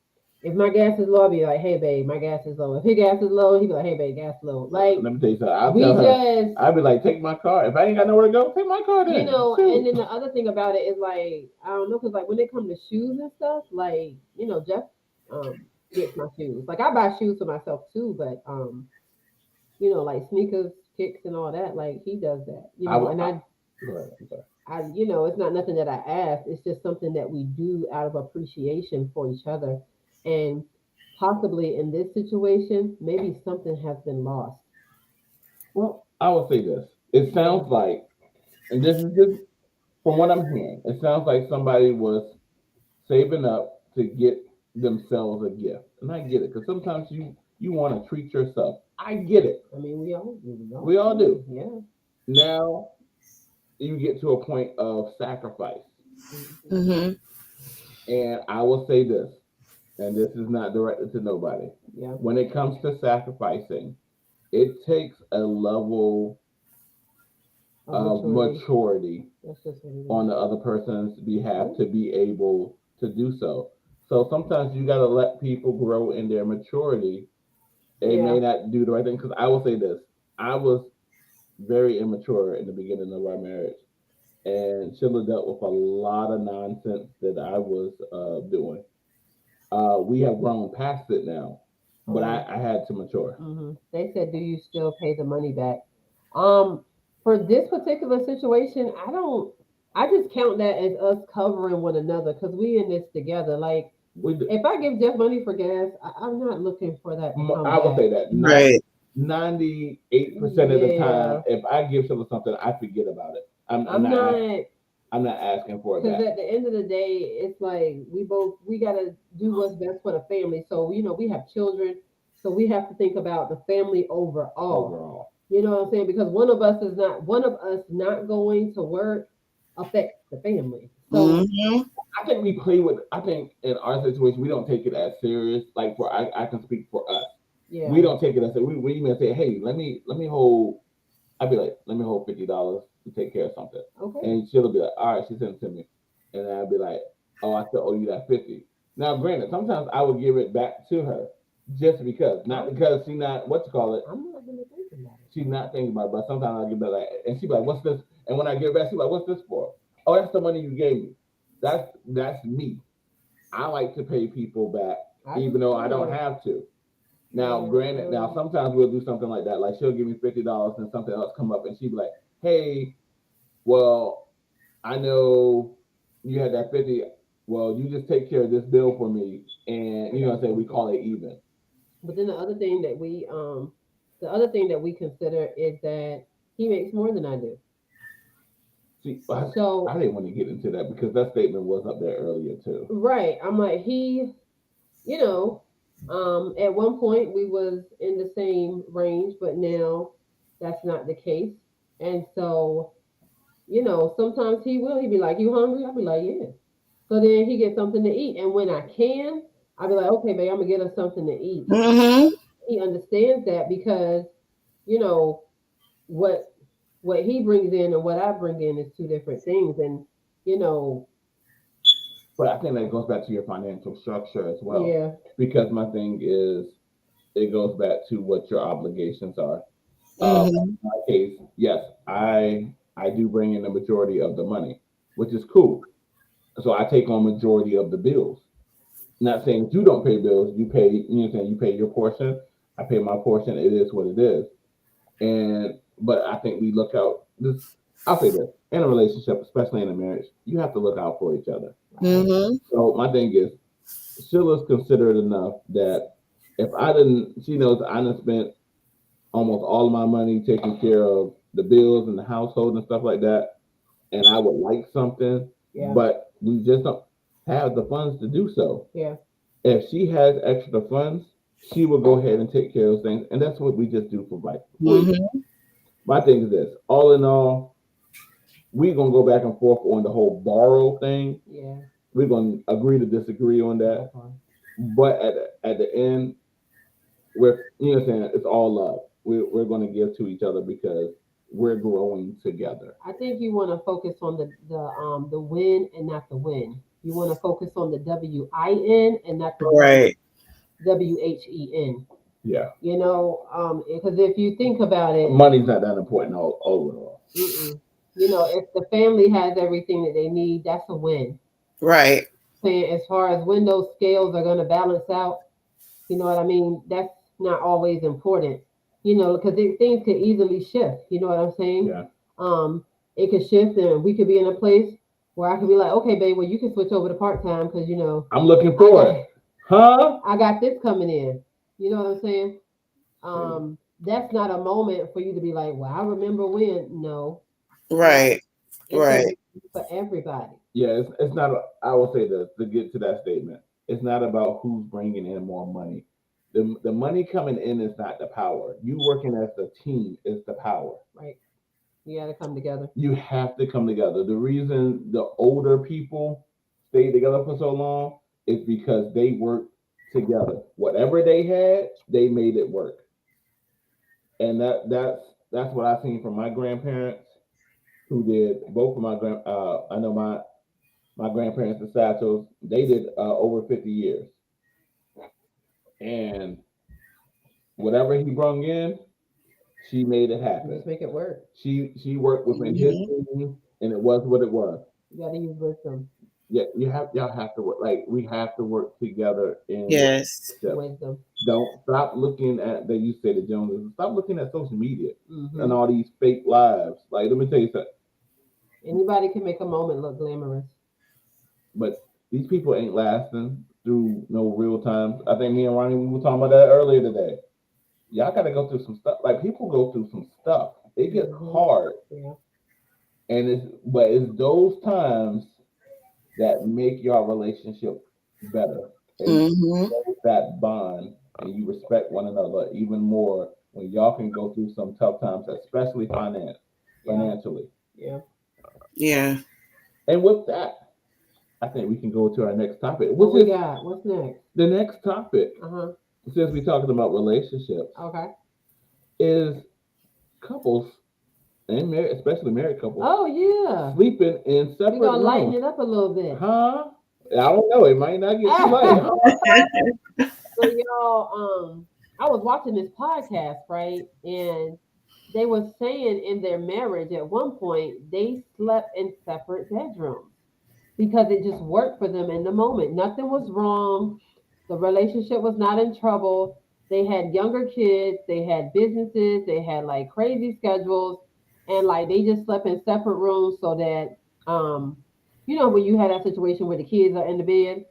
If my gas is low, I'll be like, "Hey, babe, my gas is low." If his gas is low, he'll be like, "Hey, babe, gas low." Like Let me tell you something. I'll we tell her. just, I'll be like, take my car. If I ain't got nowhere to go, take my car then. Shoot. and then the other thing about it is like, I don't know, because like when it comes to shoes and stuff, like Jeff gets my shoes. Like I buy shoes for myself too, but like sneakers, kicks, and all that, like he does that. Go ahead, I'm sorry. It's not nothing that I ask. It's just something that we do out of appreciation for each other. And possibly in this situation, maybe something has been lost. Well, I will say this. It sounds like, and this is just from what I'm hearing, it sounds like somebody was saving up to get themselves a gift. And I get it, because sometimes you want to treat yourself. I get it. I mean, we all do. Yeah. Now you get to a point of sacrifice. Mm-hmm. And I will say this, and this is not directed to nobody. Yeah. When it comes to sacrificing, it takes a level of maturity That's just what it is. on the other person's behalf to be able to do so. So sometimes you got to let people grow in their maturity It Yeah. may not do the right thing because I will say this: I was very immature in the beginning of our marriage, and Sheila dealt with a lot of nonsense that I was doing. We have grown past it now, but I had to mature. They said, "Do you still pay the money back?" For this particular situation, I don't. I just count that as us covering one another because we in this together. Like, We do. if I give Jeff money for gas, I'm not looking for that to come I will back. say that Right. 98% of the Yeah. time, if I give Sheila something, I forget about it. I'm not. I'm not asking for it Because back. at the end of the day, it's like we gotta do what's best for the family. So we have children, so we have to think about the family overall. Overall, You know what I'm saying? Because one of us not going to work affects the family. So Hmm. I think we play with. I think in our situation, we don't take it as serious. Like I can speak for us. yeah, We don't take it as we even say, hey, let me hold. I'd be like, let me hold $50 to take care of something, okay. and she'll be like, all right, she sent it to me, and I'd be like, oh, I still owe you that 50. Now, granted, sometimes I would give it back to her just because, not because she not what you call it. I'm not gonna think about it. She's not thinking about it, but sometimes I'll give it like, and she's like, what's this? And when I give it back, she's like, what's this for? Oh, that's the money you gave me. That's me. I like to pay people back, even though I don't have to. Now, granted, now sometimes we'll do something like that. Like she'll give me $50 and something else come up, and she'll be like, "Hey, well, I know you had that 50. Well, you just take care of this bill for me, and you know what I'm saying. We call it even." But then the other thing that we consider is that he makes more than I do. See, So I didn't want to get into that because that statement was up there earlier too. right, I'm like you know, at one point we was in the same range, but now that's not the case. And so, sometimes he be like, "You hungry?" I'll be like, "Yeah." So then he gets something to eat, and when I can, I'll be like, "Okay, babe, I'm gonna get us something to eat." Hmm. He understands that because you know what what he brings in and what I bring in is two different things, and you know, But I think that goes back to your financial structure as well, yeah, because my thing is it goes back to what your obligations are. Hmm. In my case, yes, I do bring in the majority of the money, which is cool. So I take on majority of the bills. Not saying you don't pay bills, you pay, you know what I'm saying, you pay your portion, I pay my portion, it is what it is. And but I think we look out this I'll say this, in a relationship, especially in a marriage, you have to look out for each other. Hmm. So my thing is Sheila's considerate enough that if I didn't she knows I didn't spent almost all of my money taking care of the bills and the household and stuff like that, and I would like something, yeah, but we just don't have the funds to do so. yeah. If she has extra funds, she will go ahead and take care of things, and that's what we just do for life. Hmm. My thing is this: all in all, we're gonna go back and forth on the whole borrow thing. Yeah. We're gonna agree to disagree on that, Okay. but at the end, we're you know what I'm saying it's all love. We're gonna give to each other because we're growing together. I think you want to focus on the win and not the win. You want to focus on the WIN and not the Right. WHEN. Yeah, Because if you think about it, money's not that important overall. mm-mm. If the family has everything that they need, that's a win. Right. Saying as far as when those scales are going to balance out, you know what I mean? That's not always important, because things could easily shift. You know what I'm saying? Yeah, Um, it could shift, and we could be in a place where I could be like, okay, babe, well, you can switch over to part time because I'm looking I for got it, huh? I got this coming in. You know what I'm saying? That's not a moment for you to be like, well, I remember when. No, Right. it's a Right. win for everybody. Yeah, it's not. I will say this to get to that statement. It's not about who's bringing in more money. The money coming in is not the power. You working as a team is the power. Right? You got to come together. You have to come together. The reason the older people stayed together for so long is because they worked together. Whatever they had, they made it work. And that's what I've seen from my grandparents who did both of my grand. I know my grandparents, the Satchels, they did over 50 years, and whatever he brung in, she made it happen. Just make it work. She worked within his means, and it was what it was. You gotta use wisdom. Yeah, y'all have to work. Like we have to work together in Yes. Wisdom. Don't stop looking at that. You said it, Jones. Stop looking at social media Mhm. and all these fake lives. Like, let me tell you something. Anybody can make a moment look glamorous. But these people ain't lasting through no real times. I think me and Ronnie, we were talking about that earlier today. Y'all got to go through some stuff. Like people go through some stuff. It gets hard, Yeah. and it's those times that make your relationship better. And Mm-hmm. that bond, and you respect one another even more when y'all can go through some tough times, especially financially. Yeah. Yeah. And with that, I think we can go to our next topic. What we got? What's next? The next topic, Uh-huh. since we're talking about relationships, Okay. is couples and married, especially married couples, Oh yeah. sleeping in separate We're gonna lighten rooms. it up a little bit. Huh? I don't know. It might not get too light. Huh? So y'all, I was watching this podcast, right? And they were saying in their marriage at one point they slept in separate bedrooms because it just worked for them in the moment. Nothing was wrong. The relationship was not in trouble. They had younger kids, they had businesses, they had like crazy schedules, and like they just slept in separate rooms so that when you had that situation where the kids are in the bed,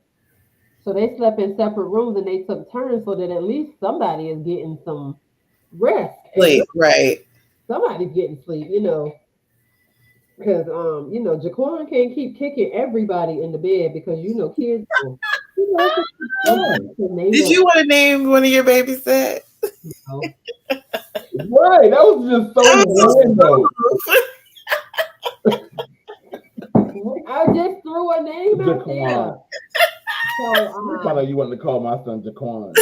so they slept in separate rooms and they took turns so that at least somebody is getting some rest and Wait, right. somebody's getting sleep, because Jaquan can't keep kicking everybody in the bed because kids will, Did you want to name one of your babies that? Right. That was just so random. I just threw a name out there. Jaquan. So I thought you wanted to call my son Jaquan.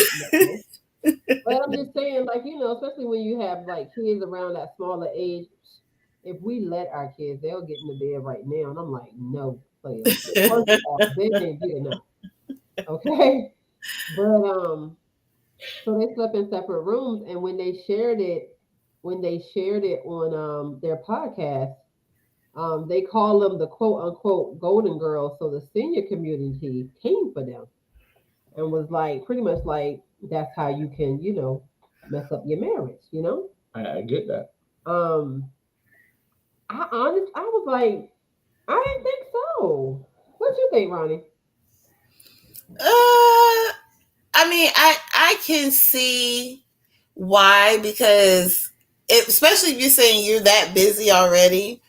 but I'm just saying, like, especially when you have like kids around that smaller age, if we let our kids, they'll get in the bed right now. And I'm like, no, players. First of all, bed ain't big enough. Okay. But so they slept in separate rooms, and when they shared it on their podcast, they call them the quote unquote golden girls. So the senior community came for them and was like pretty much like that's how you can, mess up your marriage, I get that. I was like, I didn't think so. What you think, Ronnie? I mean, I can see why, because especially if you're saying you're that busy already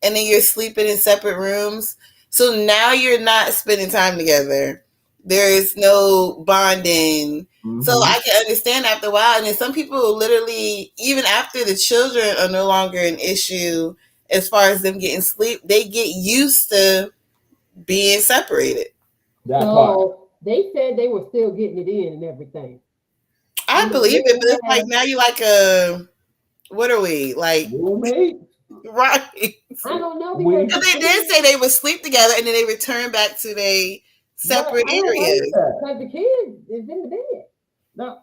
and then you're sleeping in separate rooms. So now you're not spending time together. There is no bonding. Mm-hmm. So I can understand after a while. And then some people literally, even after the children are no longer an issue as far as them getting sleep, they get used to being separated. They said they were still getting it in and everything. I believe it, but it's like now you like what are we like? Roommate? Right. I don't know because they did say they would sleep together and then they return back to their separate areas. Because the kid is in the bed. Now,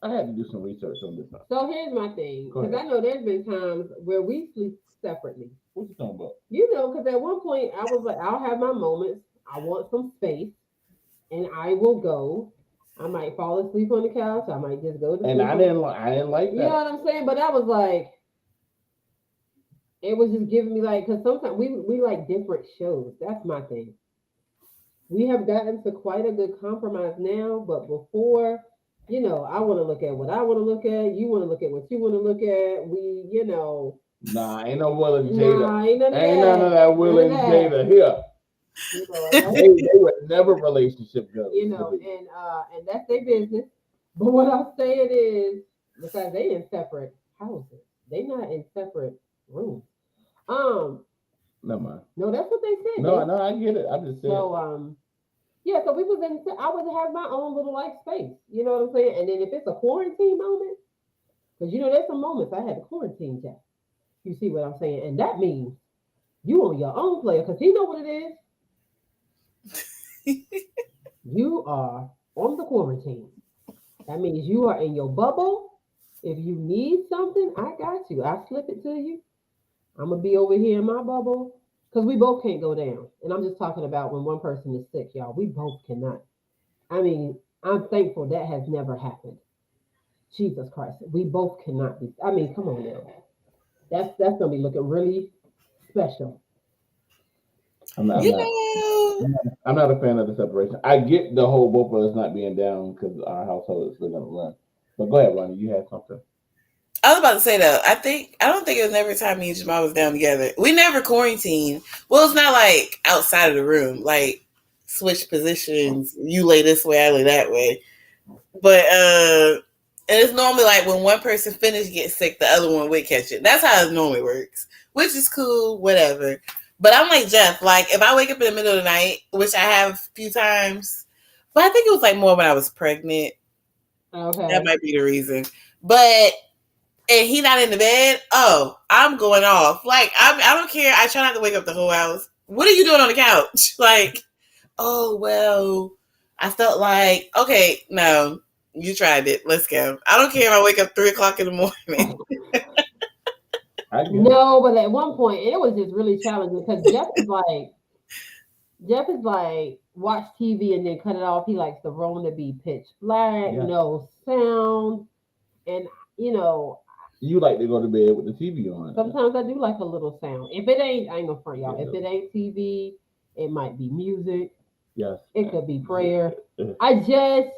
I had to do some research on this. So here's my thing, because I know there's been times where we sleep separately. What you talking about? Because at one point I was like, I'll have my moments. I want some space, and I will go. I might fall asleep on the couch. I might just go to sleep. And I didn't like that. You know what I'm saying? But I was like, it was just giving me like, because sometimes we like different shows. That's my thing. We have gotten to quite a good compromise now, but before, I want to look at what I want to look at. You want to look at what you want to look at. Nah, ain't no Will and Jada. Nah, ain't none of that Will and Jada here. They were never relationship goals. And that's their business. But what I'm saying is, because they in separate houses, they not in separate rooms. Never mind. No, that's what they said. No, I get it. I'm just saying. So so we was I would have my own little like space. You know what I'm saying? And then if it's a quarantine moment, because there's some moments I had to quarantine Jack. You see what I'm saying? And that means you on your own player, because he know what it is. You are on the quarantine. That means you are in your bubble. If you need something, I got you. I slip it to you. I'm gonna be over here in my bubble because we both can't go down. And I'm just talking about when one person is sick, y'all. We both cannot. I mean, I'm thankful that has never happened. Jesus Christ, we both cannot be. I mean, come on now. That's gonna be looking really special. I'm not, I'm You not, know, I'm not a fan of the separation. I get the whole both of us not being down because our household is still gonna run. But go ahead, Ronnie. You had something. I was about to say though, I don't think it was never time me and Jamal was down together. We never quarantined. Well, it's not like outside of the room, like switch positions. You lay this way, I lay that way. But and it's normally like when one person finished get sick, the other one would catch it. That's how it normally works, which is cool, whatever. But I'm like Jeff, like if I wake up in the middle of the night, which I have a few times, but I think it was like more when I was pregnant. That Okay. might be the reason. But and he not in the bed, oh, I'm going off. Like I don't care. I try not to wake up the whole house. What are you doing on the couch? Like, oh well, I felt like okay, no, you tried it. Let's go. I don't care if I wake up 3 o'clock in the morning. I get it. No, but at one point it was just really challenging because Jeff is like watch TV and then cut it off. He likes the room to be pitch black, Yeah. no sound, and you know You like to go to bed with the TV on. sometimes I do like a little sound. If it ain't, I ain't gonna front y'all. Yeah. If it ain't TV, it might be music. Yes. It could be prayer. Mhm. I just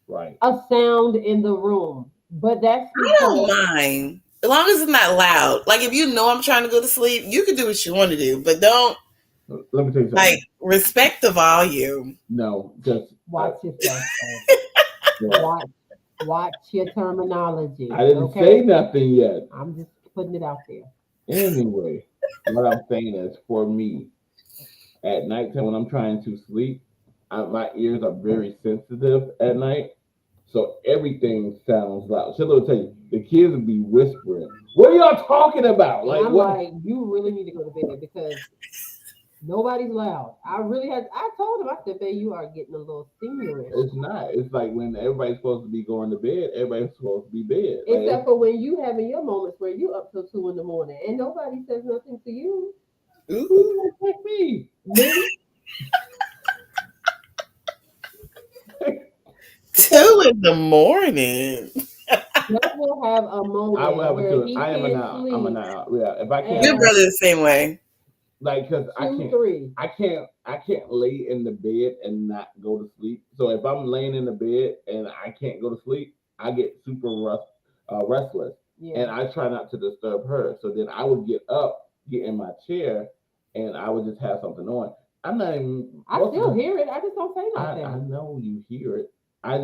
Right. a sound in the room, but that's I don't because mind as long as it's not loud. Like if you know I'm trying to go to sleep, you can do what you want to do, but don't Let me tell you something. like respect the volume. No, just watch yourself. yeah. Watch your terminology. I didn't Okay, say nothing yet. I'm just putting it out there. Anyway, what I'm saying is for me, at nighttime when I'm trying to sleep, my ears are very sensitive at night. So everything sounds loud. So will tell you, the kids will be whispering. What are y'all talking about? And Like I'm what? like, you really need to go to bed because nobody's loud. I told him, I said, babe, you are getting a little seniorish. It's not. It's like when everybody's supposed to be going to bed, everybody's supposed to be bed. Like, Except for when you having your moments where you up till 2 in the morning and nobody says nothing to you. Ooh. who like me? Me? 2 in the morning. Jeff will have a I will moment have a where two. he I am a can't now. I'm a sleep. now. Yeah. If I Your can't, brother the same way. like, cause I 2, can't. 3. I can't lay in the bed and not go to sleep. So if I'm laying in the bed and I can't go to sleep, I get super restless, and Yeah. I try not to disturb her. So then I would get up, get in my chair, and I would just have something on. I'm not even. I Most of still the, hear it. I just don't say I nothing. know you hear it. I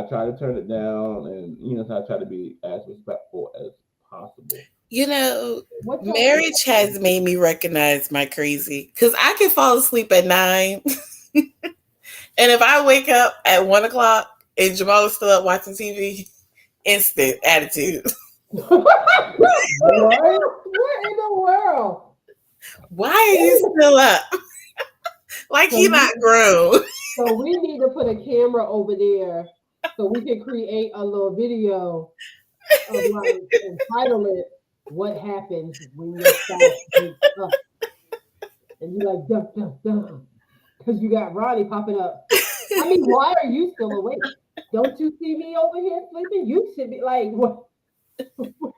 try to turn it down, and so I try to be as respectful as possible. You know, What y'all think? marriage has made me recognize my crazy because I can fall asleep at 9. And if I wake up at 1 o'clock and Jamal is still up watching TV, instant attitude. What? What in the world? Why are you still up? Like So he not we, grown. so we need to put a camera over there so we can create a little video of like and title it "What Happens When Your Spouse Wakes Up," and you like dun dun dun because you got Ronnie popping up. I mean, why are you still awake? Don't you see me over here sleeping? You should be like, what?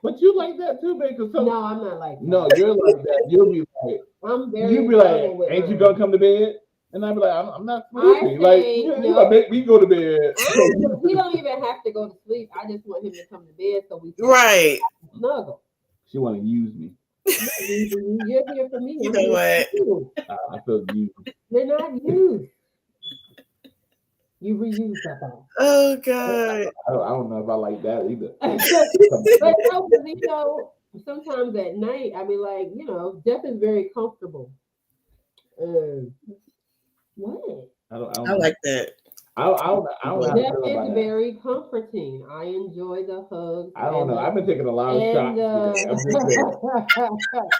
But you like that too, babe. 'Cause No, I'm not like that. no, you're like that. You'll be like, I'm very you be subtle like, with ain't you mine. gonna come to bed? And I'd be like, I'm not I sleepy. Like, say you no. gonna make me go to bed. He don't even have to go to sleep. I just want him to come to bed so we can Right. snuggle. She want to use me. You're here for me. You I'm know here what? for you. I feel used. You're not used. You reuse that ball. Oh God. I don't know if I like that either. But no, 'cause, sometimes at night, I be like, Jeff is very comfortable. What? I I like that. don't know how to Jeff feel is about that. very comforting. I enjoy the hugs. I don't and know. the- I've been taking a lot of and shots today. I'm just saying.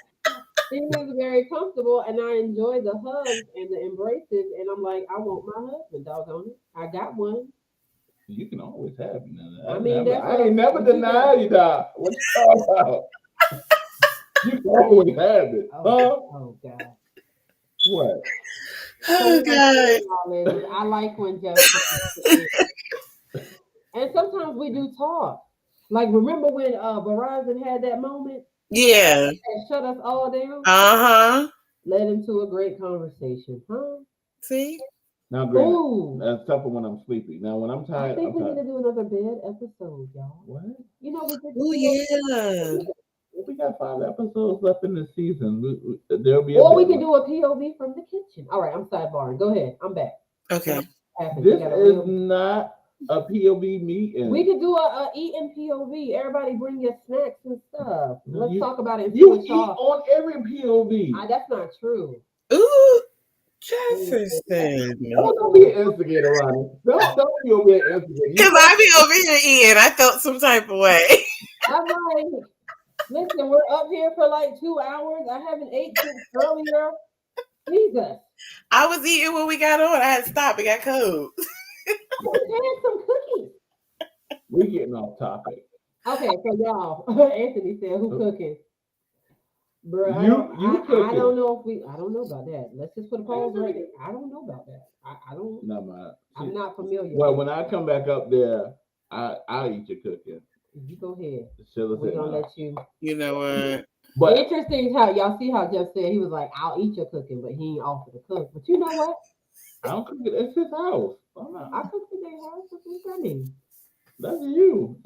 he is very comfortable, and I enjoy the hugs and the embraces. And I'm like, I want my husband, doggone it. I got one. You can always have it. I mean, that's I what ain't I'm never saying. denied you, Doc. What you talking about? You can always have it. Huh? Oh God. What? So Oh what I'm God. saying, y'all, is I like when Jeff comes in. And sometimes we do talk. Like remember when Verizon had that moment Yeah. and shut us all down? Uh-huh. Led into a great conversation, huh? See? Now, granted, Ooh. that's tougher when I'm sleepy. Now, when I'm I tired, think I'm we need tired. to do another bed episode, y'all. What? You know, we did Oh yeah. We got 5 episodes left in the season. There'll be a or we bit can do a POV from the kitchen. All right, I'm sidebarring. Go ahead. I'm back. Okay. Happens. This We got a is real. not a POV meeting. We could do a eating POV. Everybody bring your snacks and stuff. No, Let's you- talk about it. And see You what eat y'all. on every POV. That's not true. Ooh, Jefferson. Don't be an instigator, Ronnie. Don't be over here instigating. Because I be over here eating. I felt some type of way. I'm like, listen, we're up here for like 2 hours. I haven't ate since earlier. Jesus. I was eating when we got on. I had to stop. It got cold. I just had some cookies. We're getting off topic. Okay, so y'all, Anthony said, who cooking? Bro, You I cooking. don't know if I don't know about that. Let's just put a pause right there. I don't know about that. I don't. No, man. I'm not familiar. Well, when I come back up there, I'll eat your cooking. You go ahead. Sheila We're said gonna no. let you. You know what? But Interesting how y'all see how Jeff said he was like, I'll eat your cooking, but he ain't offer to cook. But you know what? I don't cook it. It's his house. I cook the day house. What I mean? That's you.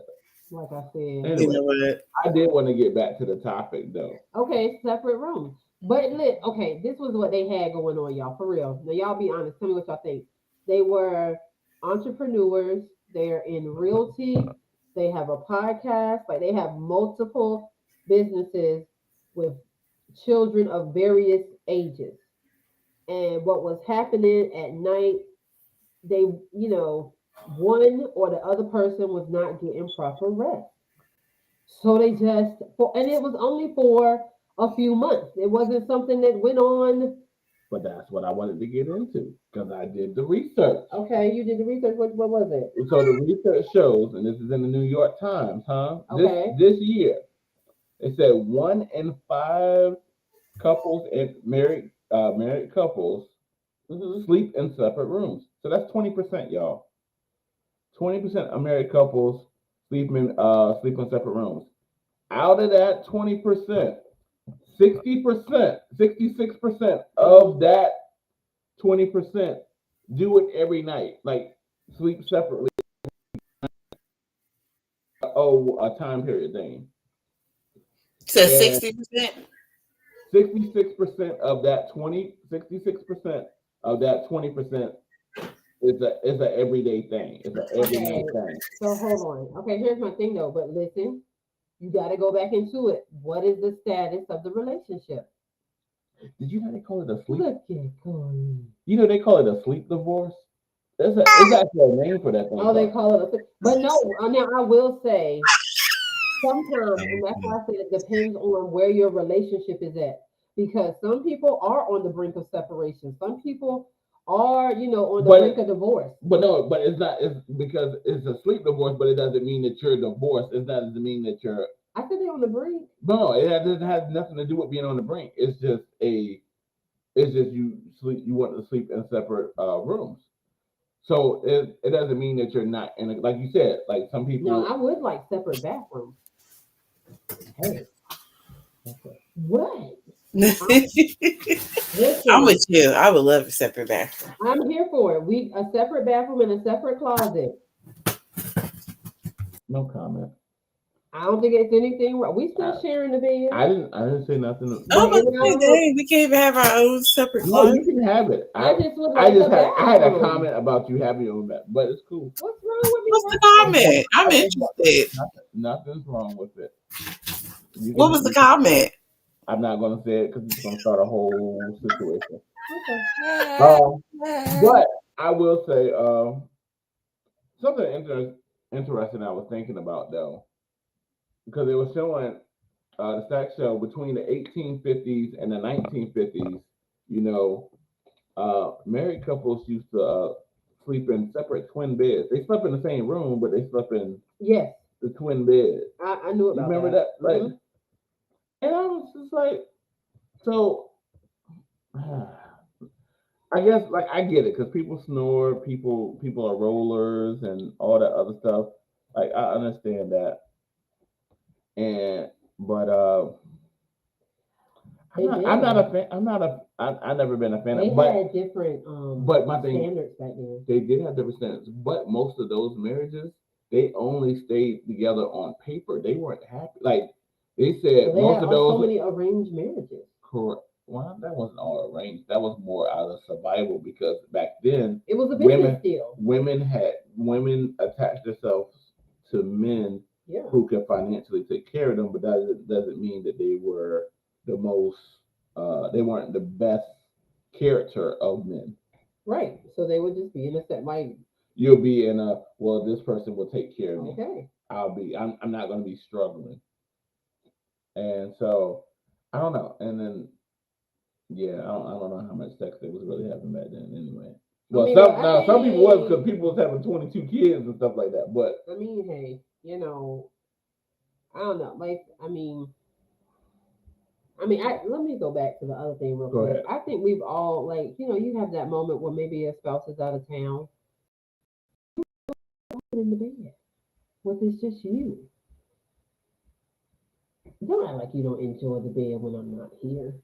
Like I said. You Anyway, know what? I did want to get back to the topic though. Okay, separate rooms. But okay, this was what they had going on, y'all, for real. Now, y'all be honest. Tell me what y'all think. They were entrepreneurs. They're in realty. They have a podcast. Like they have multiple businesses with children of various ages. And what was happening at night, they, one or the other person was not getting proper rest. So they and it was only for a few months. It wasn't something that went on. But that's what I wanted to get into because I did the research. Okay, you did the research. What was it? So the research shows, and this is in the New York Times, huh? Okay. This year, it said 1 in 5 couples and married couples sleep in separate rooms. So that's 20%, y'all. 20% of married couples sleep in separate rooms. Out of that 20%, 60%, 66% of that 20% do it every night, like sleep separately. A time period thing. So 60%? 66% of that 66% of that 20% is a everyday thing. It's an everyday thing. So hold on. Okay, here's my thing though, but listen, you got to go back into it. What is the status of the relationship? Did you know they call it a sleep? Look at Corey. You know they call it a sleep divorce. It's actually a name for that thing. Oh, they call it a. But no, now I will say, sometimes, and that's why I said it depends on where your relationship is at, because some people are on the brink of separation. Some people are, on the brink of divorce. But no, but it's not. It's because it's a sleep divorce, but it doesn't mean that you're divorced. It doesn't mean that you're. I said they're on the brink. No, it has nothing to do with being on the brink. It's just you sleep. You want to sleep in separate rooms. So it doesn't mean that you're not in like you said, like some people. No, I would like separate bathrooms. Hey, what? I'm with you. I would love a separate bathroom. I'm here for it. A separate bathroom and a separate closet. No comment. I don't think it's anything wrong. We still sharing the bed. I didn't say nothing. Oh, but we can't even have our own separate closet. No, you can have it. I had a comment about you having your own that, but it's cool. What's wrong with me? What's the comment? I'm interested. Nothing's wrong with it. What was the comment? I'm not going to say it because it's going to start a whole situation. Okay. But I will say something interesting I was thinking about though, because it was showing the stats show between the 1850s and the 1950s, married couples used to sleep in separate twin beds. They slept in the same room, but they slept in Yes, the twin bed. I knew You about remember that? Like, Mhm. and I was just like, so. I guess like I get it because people snore, people are rollers and all that other stuff. Like I understand that, and but I'm not a fan. I've never been a fan They of. But had different but my thing, standards back then. they did have different standards. But most of those marriages, they only stayed together on paper. They weren't happy. Like they said, So they most had of those. so many arranged marriages. Correct. Well, that wasn't all arranged. That was more out of survival because back then It was a business deal. women attached themselves to men Yeah. who could financially take care of them, but that doesn't mean that they were the most they weren't the best character of men. Right. So they would just be in a set like, You'll be in a well, this person will take care of me. okay. I'm not gonna be struggling. And so I don't know. And then yeah, I don't know how much sex they was really having back then anyway. Well, some people was because people was having 22 kids and stuff like that. But I mean, hey, I don't know. Like, let me go back to the other thing real Go quick. ahead. I think we've all like, you have that moment where maybe a spouse is out of town in the bed with it's just you. Don't act like you don't enjoy the bed when I'm not here.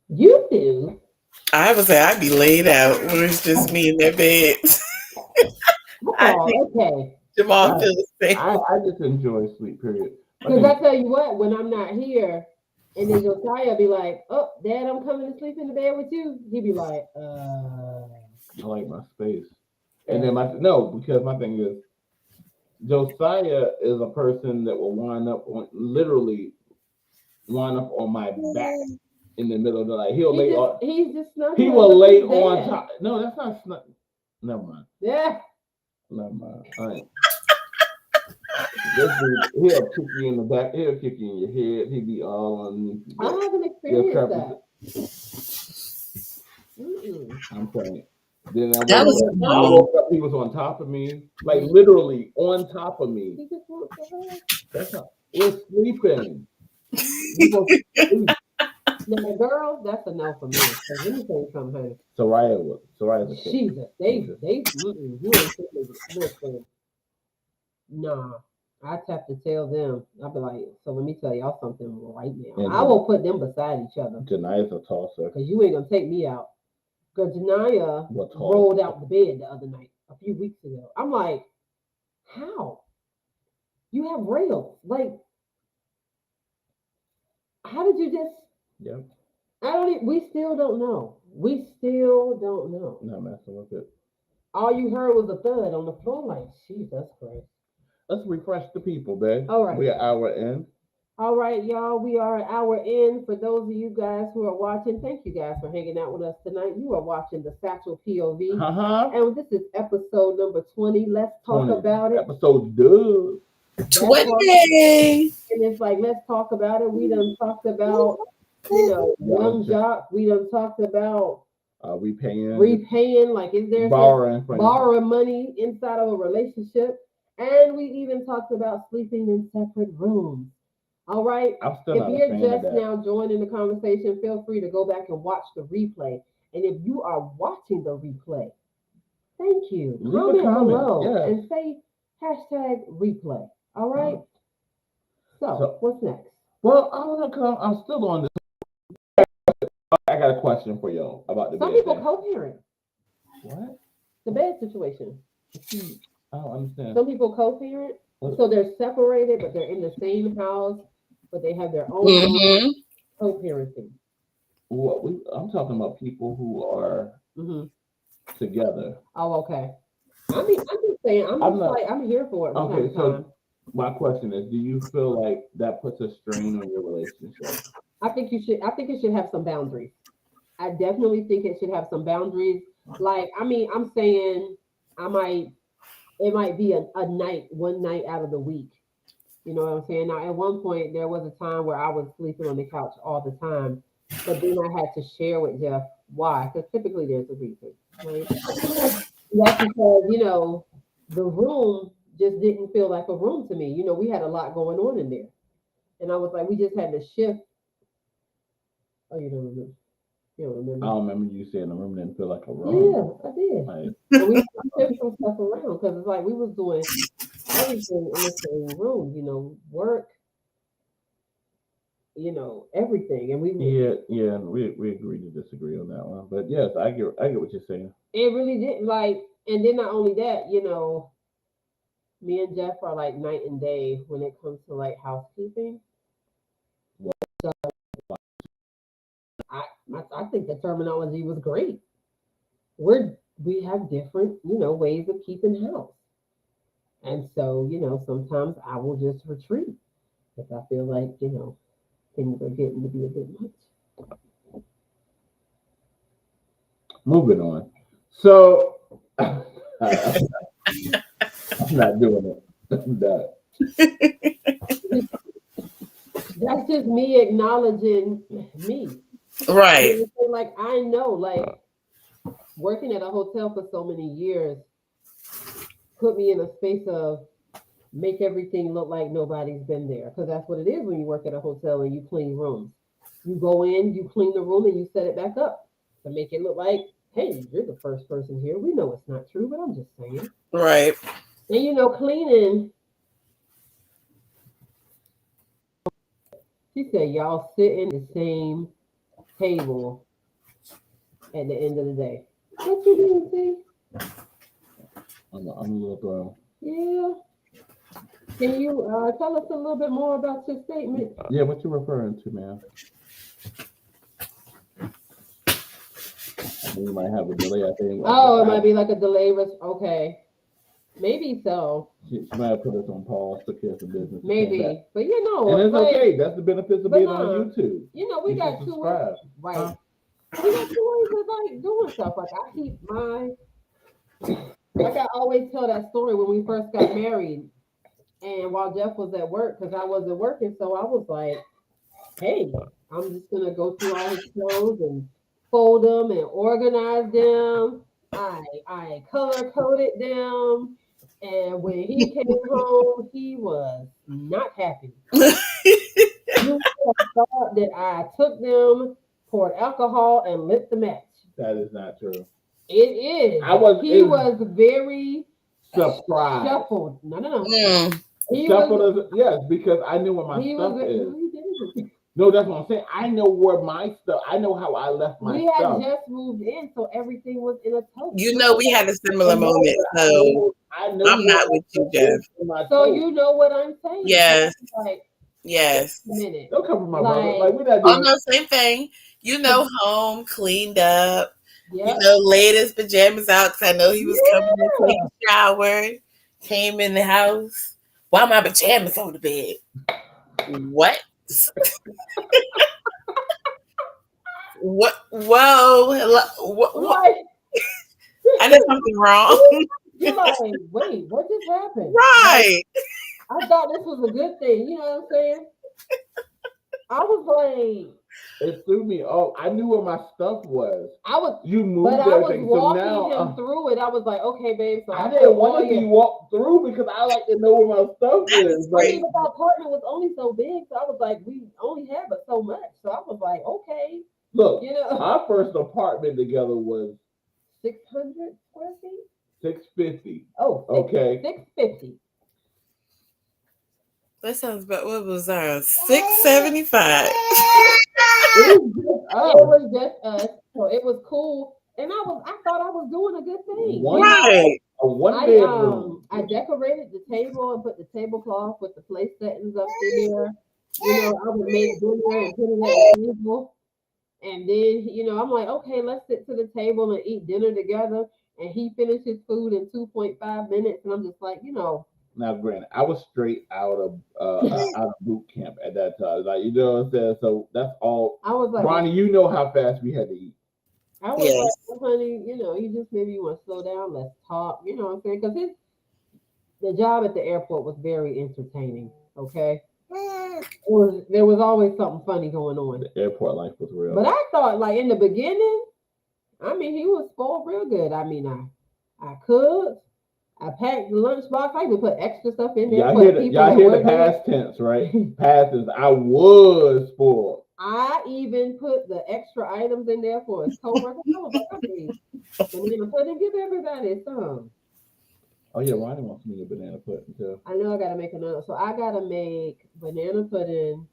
You do. I would say I'd be laid out when it's just me in that bed. I think Okay. Jamal feels the same. I just enjoy sleep. Period. Because I tell you what, when I'm not here, and then Josiah be like, "Oh, Dad, I'm coming to sleep in the bed with you." He'd be like, I like my space. And then because my thing is, Josiah is a person that will literally wind up on my back in the middle of the night. He's just snuggling. He will lay on top. No, that's not snug. Never mind. Yeah. Never mind. All right. This dude, he'll kick you in the back. He'll kick you in your head. He'll be all on. I haven't experienced that. I'm saying. Then That was I woke up. He was on top of me, like literally on top of me. He just wants to hug. That's not. We're sleeping. Now, girls, that's a no for me. Because anything from her. Soraya's a kid. Jesus, you ain't listen. Nah, I have to tell them. I'll be like, so let me tell y'all something right now. And I will put them beside each other. Jania's a tosser. Because you ain't gonna take me out. Because Jania rolled out the bed the other night, a few weeks ago. I'm like, how? You have rails. Like, how did you just? Yep. We still don't know. We still don't know. Not messing with it. All you heard was a thud on the floor. Like, Jesus Christ. Let's refresh the people, babe. All right. We're an hour in. All right, y'all. We are an hour in. For those of you guys who are watching, thank you guys for hanging out with us tonight. You are watching the Satchel POV. And this is episode number 20. Let's talk about it. Episode 20. 20. And it's like, let's talk about it. We done talked about, young jock. We done talked about repaying. Like, is there borrowing money inside of a relationship? And we even talked about sleeping in separate rooms. All right. If you're just now joining the conversation, feel free to go back and watch the replay. And if you are watching the replay, thank you. Comment below and say #replay. All right. So what's next? Well, I'm still on this. I got a question for y'all about the bed. Some people co-parent. What? The bed situation. I don't understand. Some people co-parent. So they're separated, but they're in the same house, but they have their own co-parenting. I'm talking about people who are together. Oh, okay. I'm just saying, I'm here for it. Okay, so my question is, do you feel like that puts a strain on your relationship? I think it should have some boundaries. I definitely think it should have some boundaries. Like, I'm saying it might be one night out of the week. You know what I'm saying? Now, at one point, there was a time where I was sleeping on the couch all the time, but then I had to share with Jeff Why? Because typically there's a reason, right? That's because, the room just didn't feel like a room to me. We had a lot going on in there. And I was like, we just had to shift. Oh, you don't remember? You don't I remember? don't remember you saying the room didn't feel like a room. Yeah, I did. Like, And we shift some stuff around because it's like we was doing everything in the same room, work, everything. And we yeah, we agree to disagree on that one. But yes, I get what you're saying. it really didn't like, and then not only that, me and Jeff are like night and day when it comes to like housekeeping. So I think the terminology was great. We have different, ways of keeping house. And so, sometimes I will just retreat if I feel like, things are getting to be a bit much. Moving on. So I'm not doing it. I'm done. That's just me acknowledging me. Right. Like I know, like working at a hotel for so many years put me in a space of make everything look like nobody's been there. Because that's what it is when you work at a hotel and you clean rooms. You go in, you clean the room, and you set it back up to make it look like, hey, you're the first person here. We know it's not true, but I'm just saying. Right. And cleaning. She said, y'all sitting at the same table at the end of the day. What you doing, see? I'm a little thrown. Yeah. Can you tell us a little bit more about your statement? Yeah, what you referring to, man? You might have a delay, I think. Oh, it might be like a delay. Okay. Maybe so. She might have put us on pause, took care of some business. Maybe. But and it's like, okay. That's the benefits of but being no, on YouTube. We You got can two ways. subscribe. Right. We got two ways of like doing stuff. Like I keep like I always tell that story when we first got married. And while Jeff was at work, because I wasn't working, so I was like, hey, I'm just gonna go through all his clothes and fold them and organize them. I color coded them. And when he came home, he was not happy. You thought that I took them, poured alcohol, and lit the match. That is not true. It is. He was very surprised. shuffled. No. Mm. Yes, because I knew where my stuff is. No, that's what I'm saying. I know where my stuff. I know how I left my stuff. We had just moved in, so everything was in a tote. We had a similar moment. So I'm not with you, Jeff. So you know what I'm saying? Yes. Like, yes. Minute. Don't come from my brother. Like we're not doing. Oh no, same thing. Home cleaned up. Yep. Laid his pajamas out because I know he was coming to take a shower. Came in the house. Why my pajamas on the bed? What? What? Whoa! What? I did something wrong. You're like, wait, what just happened? Right. I thought this was a good thing. You know what I'm saying? I was like, it threw me off. I knew where my stuff was. You moved but everything. I was walking so now, him through it. I was like, okay, babe. So I didn't want to be walked through because I like to know where my stuff is. But our apartment was only so big, so I was like, we only had but so much. So I was like, okay. Look, our first apartment together was 600 square feet. 650. Oh, okay. 650. That sounds about what was ours? 675. It was just us. So it was cool. And I thought I was doing a good thing. Right. One bedroom. I decorated the table and put the tablecloth with the place settings up there. I would make dinner and put it at the table. And then, I'm like, okay, let's sit to the table and eat dinner together. And he finished his food in 2.5 minutes. And I'm just like, Now, granted, I was straight out of boot camp at that time. Like, you know what I'm saying? So that's all. I was like, Ronnie, you know how fast we had to eat. I was like, well, honey, you just maybe want to slow down. Let's talk. You know what I'm saying? Because the job at the airport was very entertaining. Okay. There was always something funny going on. The airport life was real. But I thought, like, in the beginning, I mean, he was spoiled real good. I mean, I cooked. I packed the lunchbox. I even put extra stuff in there for people Y'all that hear the weren't there. past tense, right? Past is I was spoiled. I even put the extra items in there for his coworkers. I was like, okay, banana pudding, give everybody some. Oh yeah, Ronnie wants me a banana pudding too. I know I gotta make another. So I gotta make banana pudding.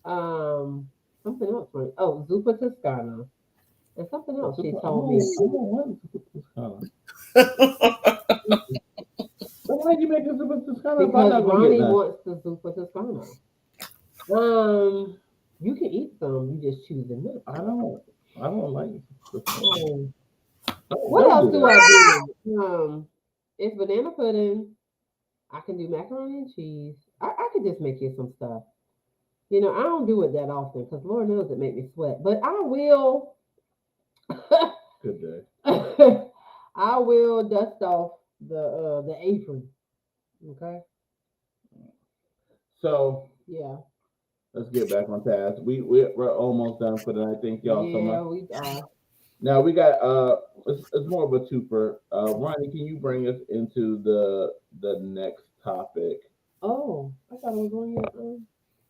Something else. Right? Oh, zuppa toscana. And something else she told me. But why you make a super Toscana if I'm Because not gonna get Ronnie none? wants the zuppa toscana. You can eat some. You just choose them not. I don't like Oh. Don't- What don't else do do that. I do? It's banana pudding. I can do macaroni and cheese. I could just make you some stuff. You know, I don't do it that often because Lord knows it make me sweat. But I will. Good day. I will dust off the apron. Okay. So Yeah. let's get back on task. We're almost done for tonight. Thank y'all so Yeah, much. we are. Now we got it's more of a twofer. Ronnie, can you bring us into the next topic? Oh, I thought it was on your.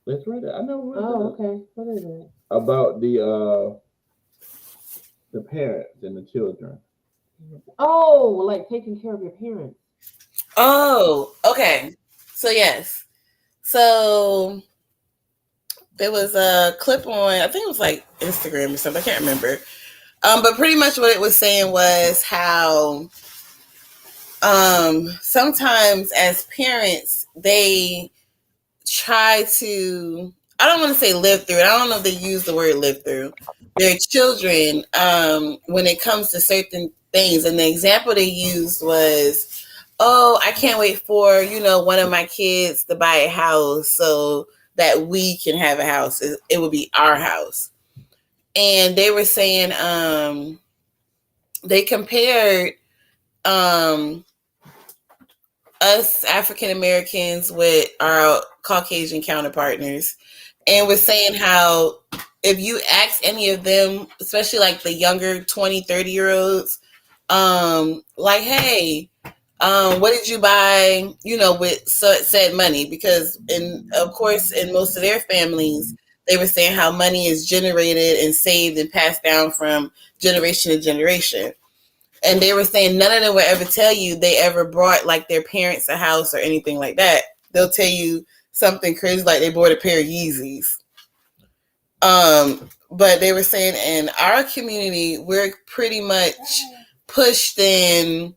Let's read it. I know Oh, okay. What is it? about the parents and the children. Oh, like taking care of your parents. Oh, okay. So yes. So there was a clip on, I think it was like Instagram or something. I can't remember. But pretty much what it was saying was how sometimes as parents they try to, I don't want to say live through it. I don't know if they use the word live through their children when it comes to certain things. And the example they used was, oh, I can't wait for, one of my kids to buy a house so that we can have a house. It would be our house. And they were saying they compared um, us African Americans with our Caucasian counterpartners, and was saying how if you ask any of them, especially like the younger 20, 30-year-olds, like, hey, what did you buy, with said money? Because of course, in most of their families, they were saying how money is generated and saved and passed down from generation to generation. And they were saying none of them would ever tell you they ever brought like their parents a house or anything like that. They'll tell you something crazy like they bought a pair of Yeezys. But they were saying in our community, we're pretty much pushed and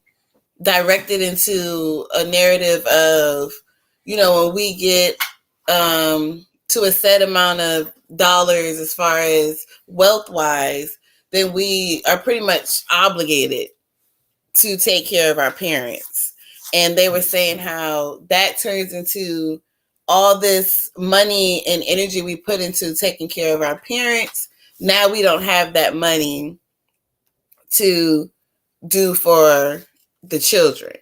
directed into a narrative of, when we get to a set amount of dollars as far as wealth wise, then we are pretty much obligated to take care of our parents. And they were saying how that turns into all this money and energy we put into taking care of our parents. Now we don't have that money to do for the children.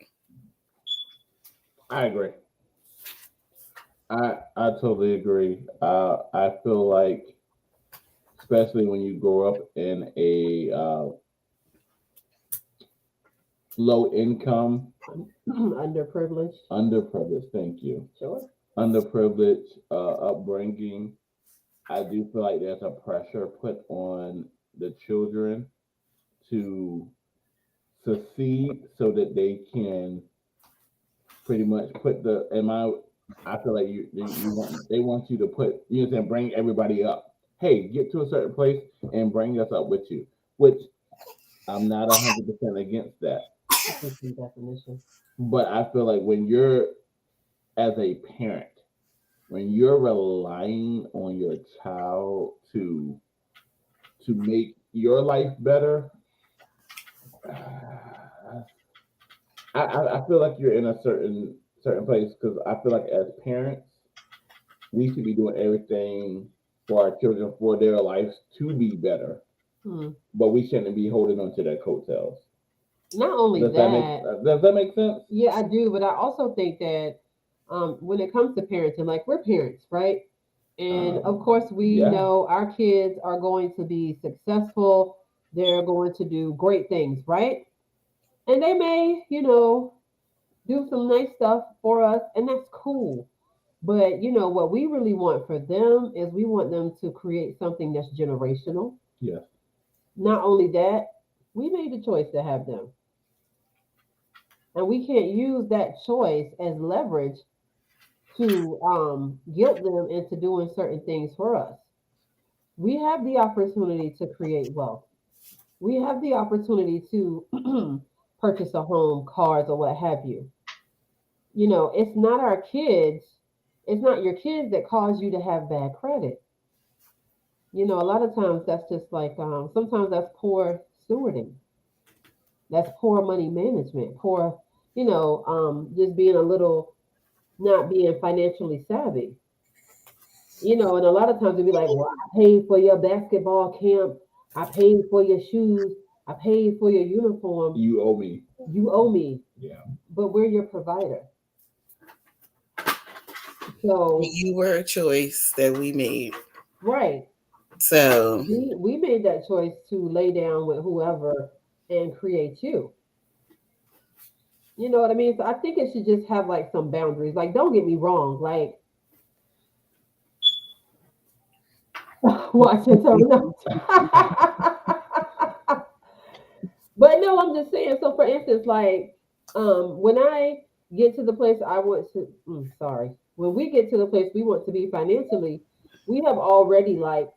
I agree. I totally agree. I feel like, especially when you grow up in a low income, underprivileged. Thank you. Sure. Underprivileged upbringing. I do feel like there's a pressure put on the children to succeed so that they can pretty much put the am I feel like they want you to put bring everybody up. Hey, get to a certain place and bring us up with you. Which I'm not 100% against that. Definition. But I feel like when you're as a parent, when you're relying on your child to make your life better, I feel like you're in a certain place because I feel like as parents, we should be doing everything for our children for their lives to be better, but we shouldn't be holding on to their coattails. Not only Does that make sense? Yeah, I do, but I also think that when it comes to parenting, like we're parents, right? And of course, we yeah. know our kids are going to be successful. they're going to do great things, right? And they may, you know, do some nice stuff for us, and that's cool. But you know what we really want for them is we want them to create something that's generational. Yes. Not only that, we made the choice to have them, and we can't use that choice as leverage to guilt them into doing certain things for us. We have the opportunity to create wealth. We have the opportunity to purchase a home, cars, or what have you. You know, it's not our kids, it's not your kids that cause you to have bad credit. You know, a lot of times that's just like sometimes that's poor stewarding. That's poor money management, poor, just being a little not being financially savvy. You know, and a lot of times they'll be like, well, I paid for your basketball camp, I paid for your shoes, I paid for your uniform, You owe me. you owe me, Yeah. but we're your provider. So, You were a choice that we made. right. So We made that choice to lay down with whoever and create you. You know what I mean? So I think it should just have like some boundaries. Like, don't get me wrong. Like, watch it turn out. But no, I'm just saying. So, for instance, like, when I get to the place I want to, sorry, when we get to the place we want to be financially, we have already like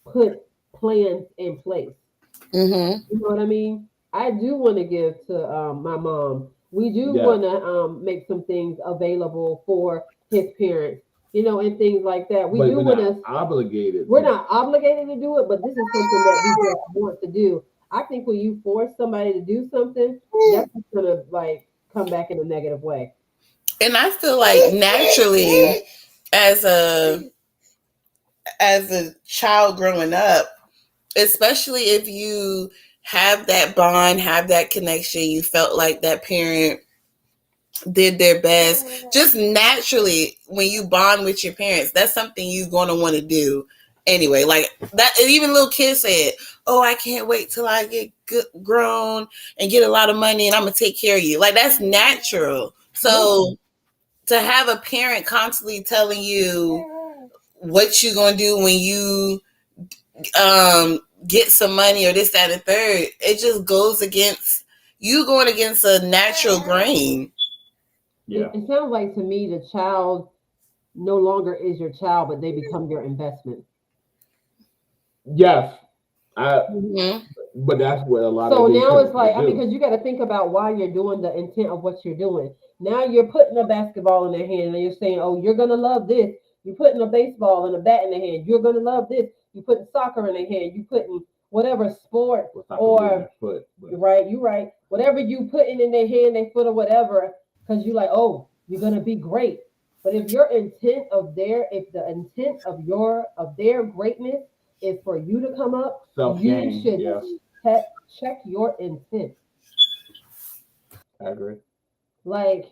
put plans in place. hmm You know what I mean? I do want to give to my mom. We do Yeah. want to make some things available for his parents, you know, and things like that. We But do we're want not to. obligated. We're to. not obligated to do it, but this is something that we just want to do. I think when you force somebody to do something, that's just gonna like come back in a negative way. and I feel like naturally as a child growing up, especially if you have that bond, have that connection, you felt like that parent did their best. Just naturally, when you bond with your parents, that's something you're going to want to do anyway. Like that, and even little kids said, "Oh, I can't wait till I get grown and get a lot of money, and I'm gonna take care of you." Like that's natural. So to have a parent constantly telling you what you're gonna do when you get some money or this, that, and third, it just goes against you going against a natural grain. Yeah. It sounds like to me the child no longer is your child, but they become your investment. Yes. I. hmm But that's what a lot So of these now it's companies like, I mean, do. because you got to think about why you're doing the intent of what you're doing. Now you're putting a basketball in their hand and you're saying, oh, you're going to love this. You're putting a baseball and a bat in their hand. You're going to love this. You're putting soccer in their hand. You're putting whatever sport What's not gonna be in or, their foot, but you're right, you're right. Whatever you putting in their hand, their foot or whatever, because you're like, oh, you're going to be great. But if the intent of their greatness is for you to come up, self you gain. should Yeah, check your intent. I agree. Like,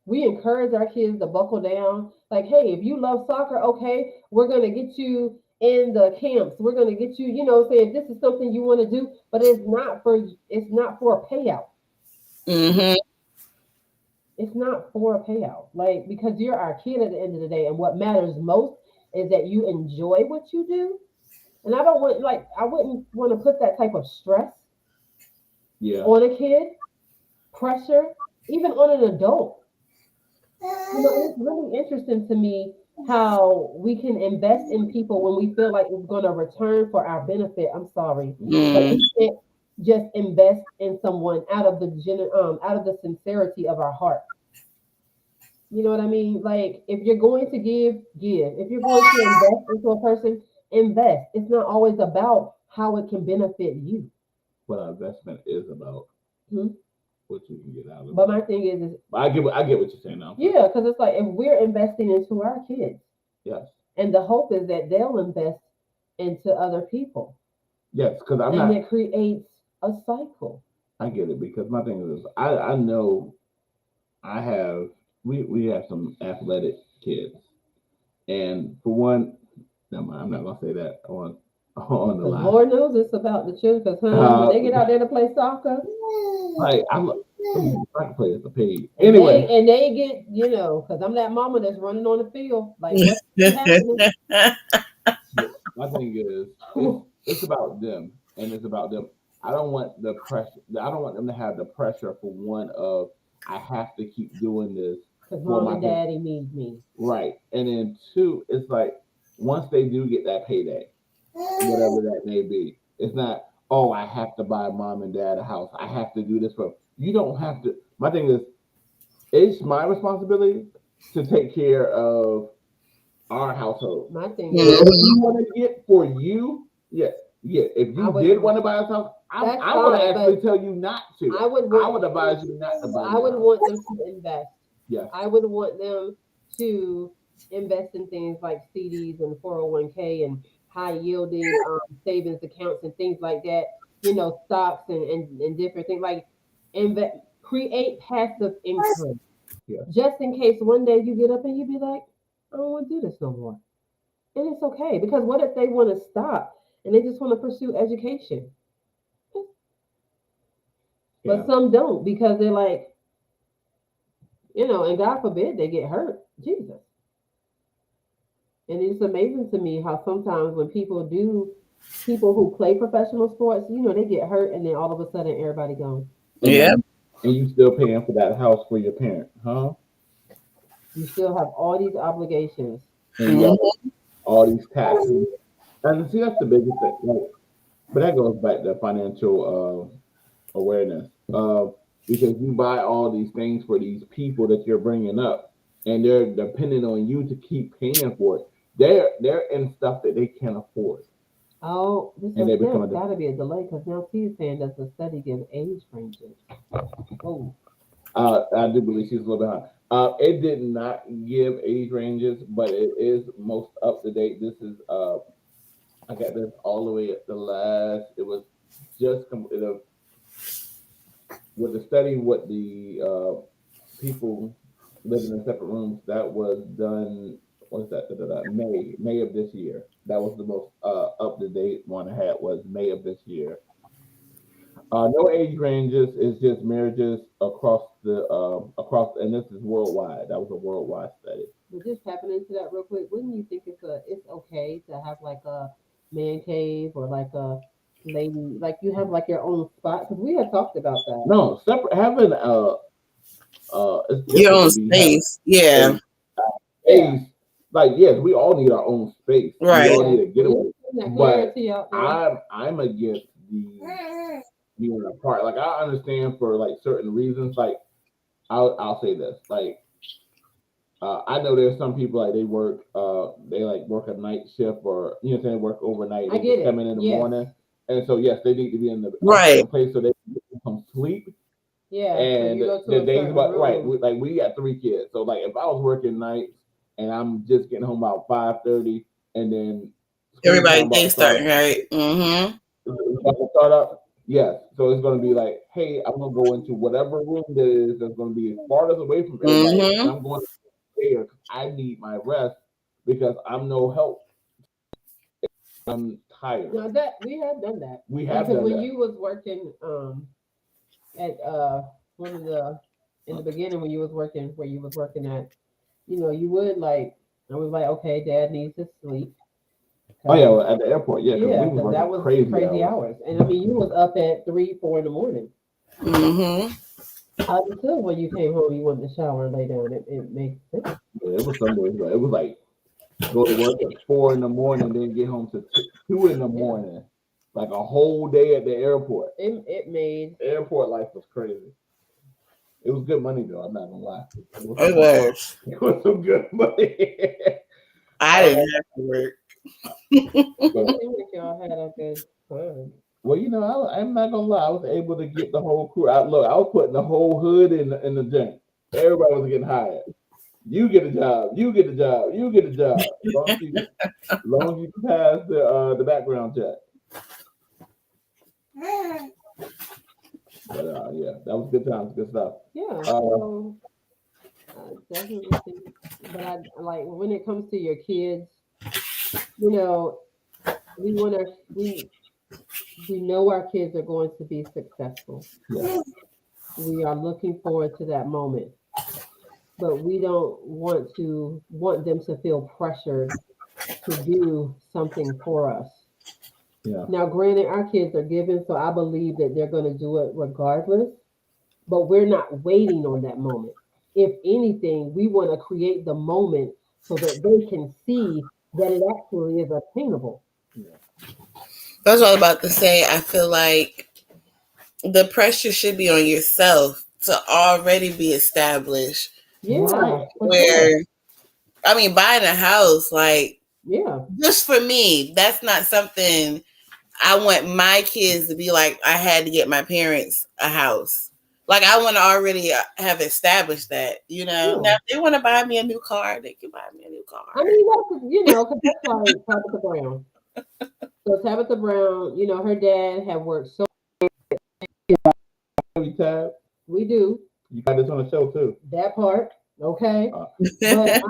we encourage our kids to buckle down. Like, hey, if you love soccer, okay, we're gonna get you in the camps. We're gonna get you, say if this is something you want to do, but it's not for a payout. hmm It's not for a payout. Like, because you're our kid at the end of the day, and what matters most is that you enjoy what you do. And I wouldn't want to put that type of stress Yeah. on a kid, pressure, even on an adult. You know, it's really interesting to me how we can invest in people when we feel like it's going to return for our benefit. I'm sorry, but mm we can't just invest in someone out of the sincerity of our heart. You know what I mean? Like, if you're going to give. If you're going to invest into a person, invest. It's not always about how it can benefit you. What our investment is about, Hmm? what you can get out of But it. my thing is But I get what you're saying now. yeah, because it's like if we're investing into our kids, Yes. and the hope is that they'll invest into other people, Yes, because I'm and not. it creates a cycle. I get it because my thing is I know I have we have some athletic kids, and for one, never mind, I'm not gonna say that. on the Because line. Lord knows it's about the children. Because when they get out there to play soccer, Like I'm soccer players are paid. and Anyway, they get, you know, because I'm that mama that's running on the field. Like, what's happening? my thing is it's about them and it's about them. I don't want the pressure. I don't want them to have the pressure for one of I have to keep doing this Because for mom my and daddy need me. right. And then two, it's like once they do get that payday, whatever that may be, it's not, oh, I have to buy mom and dad a house. I have to do this for you don't have to. My thing is, it's my responsibility to take care of our household. My thing If is, you want to get for you, yeah. If I you would- did want to buy a house, That's I'm going to fine, actually but tell you not to. I would I want, would advise you not to buy. I would a house. want them to invest. Yes. I would want them to invest in things like CDs and 401k and high yielding savings accounts and things like that. You know, stocks and different things like create passive income. Yeah. Just in case one day you get up and you be like, I don't want to do this no more. And it's okay because what if they want to stop and they just want to pursue education? Yeah. But some don't because they're like, you know, and God forbid they get hurt. Jesus. And it's amazing to me how sometimes when people who play professional sports, you know, they get hurt and then all of a sudden everybody gone. Yeah. And you still paying for that house for your parent, huh? You still have all these obligations. And you got all these taxes. And see, that's the biggest thing. Like, but that goes back to financial awareness. Because you buy all these things for these people that you're bringing up, and they're depending on you to keep paying for it. They're in stuff that they can't afford. Oh, And they become there's got to be a delay because now T's saying does the study give age ranges? Oh, I do believe she's a little behind. It did not give age ranges, but it is most up to date. This is I got this all the way at the last. It was just completed with the study with the people living in separate rooms. That was done. What's that? May of this year. That was the most up to date one I had was May of this year. No age ranges. It's just marriages across and this is worldwide. That was a worldwide study. but just tapping into that real quick, wouldn't you think it's okay to have like a man cave or like a lady, like you have like your own spot? Because we had talked about that. No, separate having it's Your own different to be having space. Yeah. space. Like yes, we all need our own space. Right. We all need a getaway. That But clarity out there. I'm against the being apart. Like I understand for like certain reasons. Like I'll say this. Like I know there's some people like they work a night shift or you know what I'm saying, work overnight. I They get just it. come in the Yes. morning. And so yes, they need to be in the Right. place so they can get some sleep. Yeah. so And you go to the a days certain about right, room. we got 3 kids. So like if I was working nights and I'm just getting home about 5:30 and then Everybody school time day about to start starting right. Mm-hmm. about to start up. Yes. So it's gonna be like, hey, I'm gonna go into whatever room that is that's gonna be as farthest away from everybody. Mhm. And I'm going to there because I need my rest because I'm no help. I'm tired. No, that we have done that. We have Because done when that. you was working at one of the in the beginning when you was working where you was working at, you know, you would like I was like, okay, dad needs to sleep. Oh yeah, well, at the airport, yeah, because Yeah, we was 'cause working that was crazy hours. hours. And I mean you was up at 3, 4 in the morning. Mm-hmm. Until when you came home you wanted to shower and lay down. It makes sense. Yeah, it was some days, but it was like go to work at 4 in the morning, then get home to 2 in the morning, like a whole day at the airport. It made Airport life was crazy. It was good money though. I'm not gonna lie. It was. It was some good money. I didn't have to work. it seemed like y'all had a good time. Well, you know, I'm not gonna lie. I was able to get the whole crew out. Look, I was putting the whole hood in the joint. Everybody was getting hired. You get a job. You get a job. You get a job. As long as you pass the background check. But yeah, that was good times, good stuff. Yeah. So definitely think, but I like when it comes to your kids, you know, We want to. We know our kids are going to be successful. Yeah. We are looking forward to that moment, but we don't want them to feel pressured to do something for us. Yeah. Now, granted, our kids are given, so I believe that they're going to do it regardless, but we're not waiting on that moment. If anything, we want to create the moment so that they can see that it actually is attainable. That's what I was about to say. I feel like the pressure should be on yourself to already be established. Yeah, Right. for sure. Where, I mean, buying a house, like, Yeah, just for me, that's not something I want my kids to be like, I had to get my parents a house. Like, I want to already have established that, you know. Yeah. Now, if they want to buy me a new car, they can buy me a new car. I mean, because that's like Tabitha Brown. So Tabitha Brown, her dad had worked so. Every time We do you got this on the show too. that part, okay? But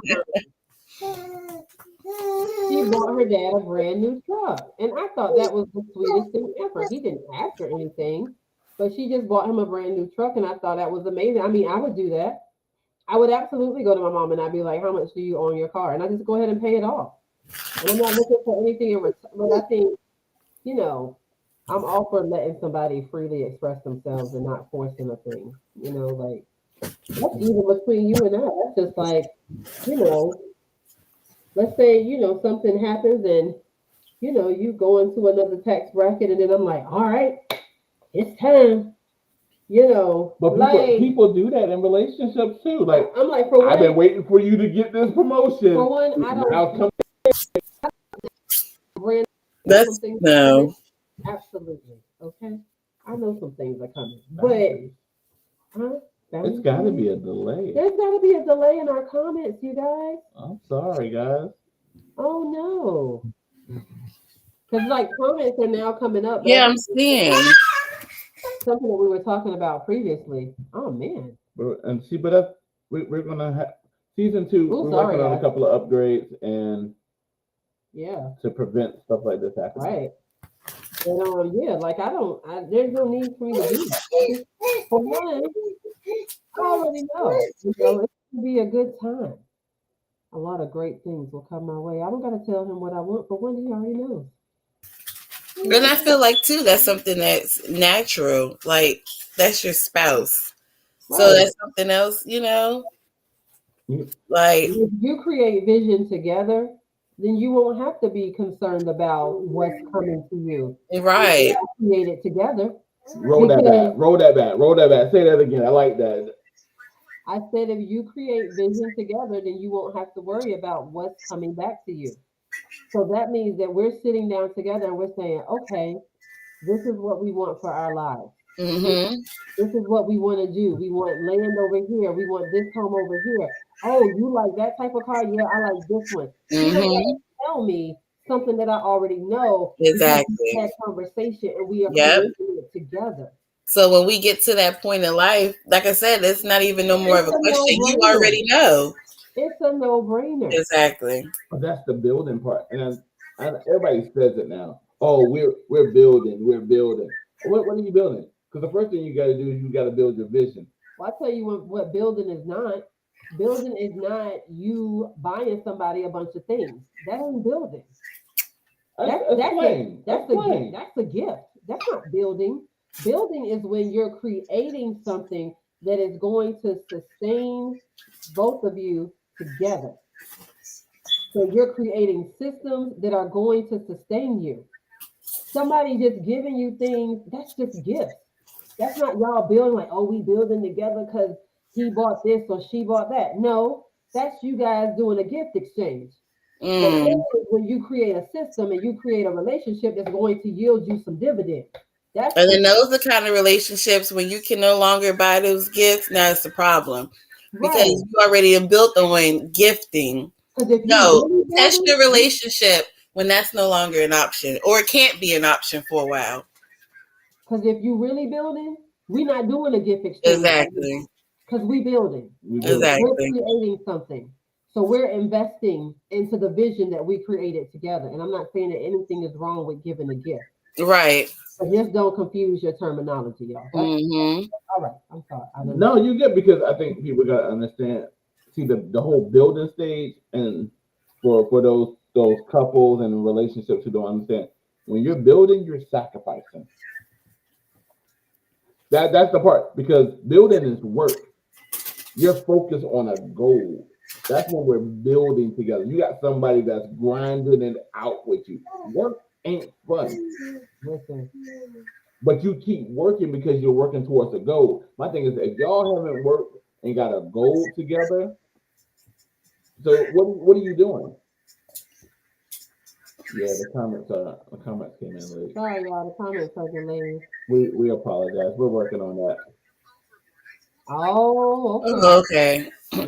she bought her dad a brand new truck, and I thought that was the sweetest thing ever. He didn't ask her anything, but she just bought him a brand new truck, and I thought that was amazing. I mean, I would do that. I would absolutely go to my mom and I'd be like, "How much do you own your car?" And I just go ahead and pay it off. And I'm not looking for anything in return. But I think, I'm all for letting somebody freely express themselves and not forcing a thing. Like that's even between you and I. That's just like, let's say, something happens and, you go into another tax bracket and then I'm like, all right, it's time. But people do that in relationships too. Like, I'm like, for one, I've been waiting for you to get this promotion. For one, I don't. Now come That's no. Absolutely. Okay. I know some things are coming, but it's got to be a delay. There's got to be a delay in our comments, you guys. I'm sorry, guys. Oh no. Because like comments are now coming up. Yeah, I'm seeing something that we were talking about previously. Oh man. But that's we're gonna have season 2. We're working on a couple of upgrades and to prevent stuff like this happening. Right. And like there's no need for me to do that. For one, I already know. It's gonna be a good time. A lot of great things will come my way. I don't gotta tell him what I want, but one he already knows. And I feel like too that's something that's natural. Like that's your spouse. Right. So that's something else, Like if you create vision together, then you won't have to be concerned about what's coming to you. Right. You create it together. Roll that back. Say that again. I like that. I said if you create vision together, then you won't have to worry about what's coming back to you. So that means that we're sitting down together and we're saying, okay, this is what we want for our lives. Mm-hmm. This is what we want to do. We want land over here. We want this home over here. Oh, you like that type of car? Yeah, I like this one. Mm-hmm. Tell me something that I already know. Exactly. We had conversation and we are creating it together. So when we get to that point in life, like I said, it's not even no more of a question. You already know. It's a no-brainer. Exactly. But that's the building part, and everybody says it now. Oh, we're building. What are you building? Because the first thing you got to do is you got to build your vision. Well, I tell you what building is not. Building is not you buying somebody a bunch of things. That ain't building. That's a gift. That's not building. Building is when you're creating something that is going to sustain both of you together. So you're creating systems that are going to sustain you. Somebody just giving you things, that's just gifts. That's not y'all building like, oh, we building together because he bought this or she bought that. No, that's you guys doing a gift exchange. When you create a system and you create a relationship that's going to yield you some dividend. And then those are the kind of relationships when you can no longer buy those gifts. Now it's a problem because you already have built on gifting. Test your relationship when that's no longer an option, or it can't be an option for a while. Because if you really building, we're not doing a gift exchange. Exactly. Because we building. Exactly. We're creating something. So we're investing into the vision that we created together. And I'm not saying that anything is wrong with giving a gift, Right. but just don't confuse your terminology, y'all. Mm-hmm. All right, I'm sorry. I didn't- No, you get, because I think people gotta understand. See the whole building stage, and for those couples and relationships who don't understand, when you're building, you're sacrificing. That's the part, because building is work. You're focused on a goal. That's when we're building together. You got somebody that's grinding it out with you. Work ain't fun, Listen, but you keep working because you're working towards a goal. My thing is, if y'all haven't worked and got a goal together, so what are you doing? Yeah, the comments came in late. sorry, y'all. The comments are delayed. We apologize. We're working on that. Oh, okay. Okay. Yeah. Yeah,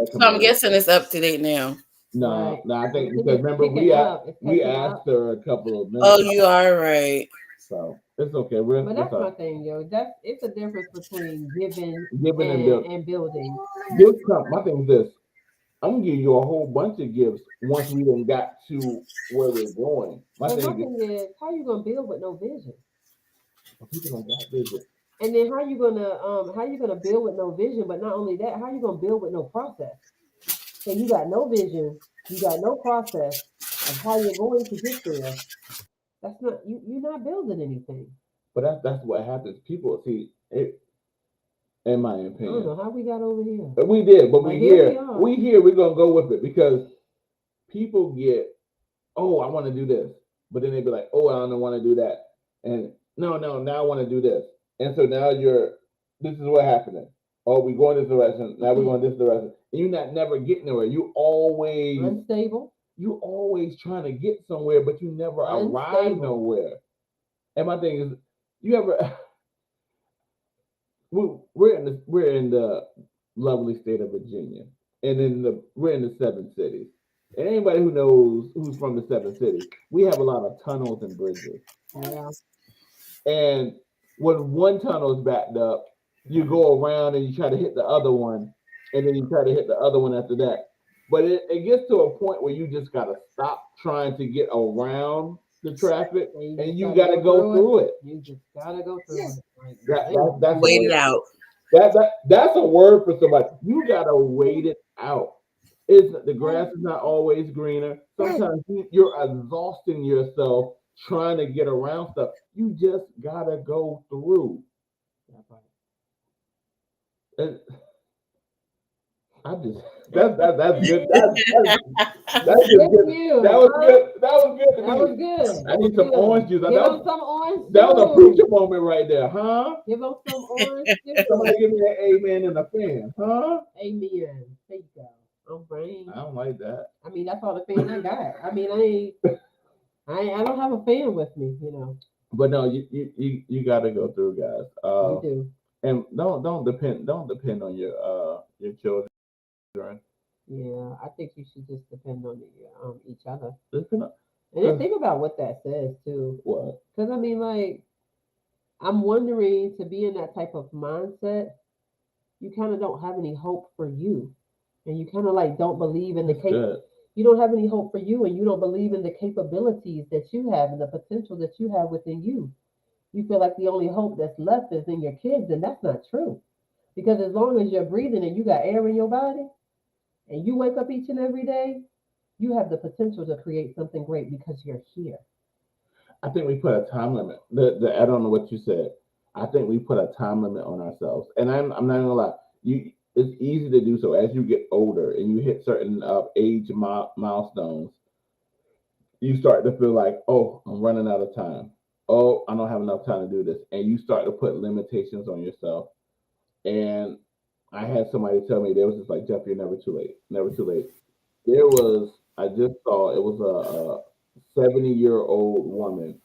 that So come I'm in. guessing it's up to date now. No, Right. no, I think It's because remember picking up. It's we catching asked up. her a couple of minutes, Oh, you are right. so it's okay. But that's my thing, yo. It's a difference between giving and building. and building. My thing is this: I'm gonna give you a whole bunch of gifts once we done got to where we're going. My But my thing thing is, how you gonna build with no vision? is, people don't got vision. And then how you gonna build with no vision? But not only that, how you gonna build with no process? So you got no vision, you got no process of how you're going to get there. That's not you're not building anything. But that's what happens. People see it. In my I don't opinion, know how we got over here. we did, but But we here we here. are. We here. We're gonna go with it because people get, oh, I want to do this, but then they be like, oh, I don't want to do that, and no, now I want to do this, and so now this is what happening. Oh, we going this direction. Now we're going this direction. And you're not never getting nowhere. You always Unstable. trying to get somewhere, but you never arrive Unstable. nowhere. And my thing is, you ever we're in the lovely state of Virginia, and we're in the 7 cities. And anybody who knows who's from the 7 cities, we have a lot of tunnels and bridges. Yeah. And when one tunnel is backed up, you go around and you try to hit the other one, and then you try to hit the other one after that. But it gets to a point where you just gotta stop trying to get around the traffic, and you gotta go through it. You just gotta go through it. Like, That's Wait a it word. out. That's a word for somebody. You gotta wait it out. The grass is not always greener. Sometimes you're exhausting yourself trying to get around stuff. You just gotta go through. And that's good. That's good. you. That was good. That was good to That me. was good. I need some orange juice. Give them some orange That was a juice. preacher moment right there, huh? Give them some orange juice. Somebody give me an amen and a fan, huh? Amen. There you go. I'm brain. I don't like that. I mean, that's all the fan I got. I mean, I don't have a fan with me, you know. But no, you got to go through, guys. You do. And don't depend on your children. Yeah, I think you should just depend on each other. Depend on And then think about what that says too. what? Because I mean, like, I'm wondering, to be in that type of mindset, you kind of don't have any hope for you, and you kind of like don't believe in the Good. You don't have any hope for you, and you don't believe in the capabilities that you have and the potential that you have within you. You feel like the only hope that's left is in your kids, and that's not true. Because as long as you're breathing and you got air in your body, and you wake up each and every day, you have the potential to create something great because you're here. I think we put a time limit. I don't know what you said. I think we put a time limit on ourselves, and I'm not gonna lie. It's easy to do so as you get older and you hit certain age milestones. You start to feel like, oh, I'm running out of time. Oh, I don't have enough time to do this, and you start to put limitations on yourself. And I had somebody tell me, they was just like, Jeff, you're never too late. Never too late. I just saw, it was a 70-year-old woman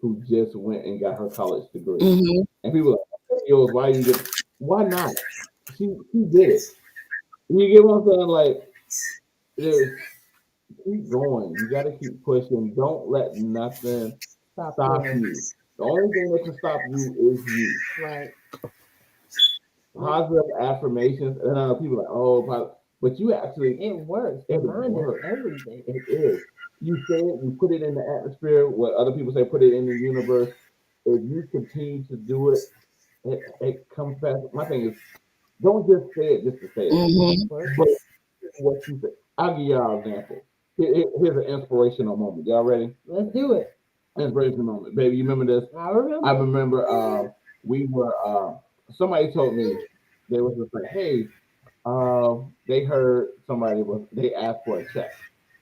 who just went and got her college degree. Mm-hmm. And people are like, why not? She did it. You get what I'm saying? Like, keep going. You got to keep pushing. Don't let nothing stop you. The only thing that can stop you is you. Right. Positive affirmations. And I know people are like, oh, but you actually It works. The It mind works. is everything. it is. You say it, you put it in the atmosphere. What other people say, put it in the universe. If you continue to do it, it comes back. My thing is, don't just say it just to say it, Mhm. Works. but what you say. I'll give y'all an example. Here's an inspirational moment. Y'all ready? Let's do it. Inspirational moment, baby. You remember this? I remember. I remember we were somebody told me they was just like, hey, they heard they asked for a check.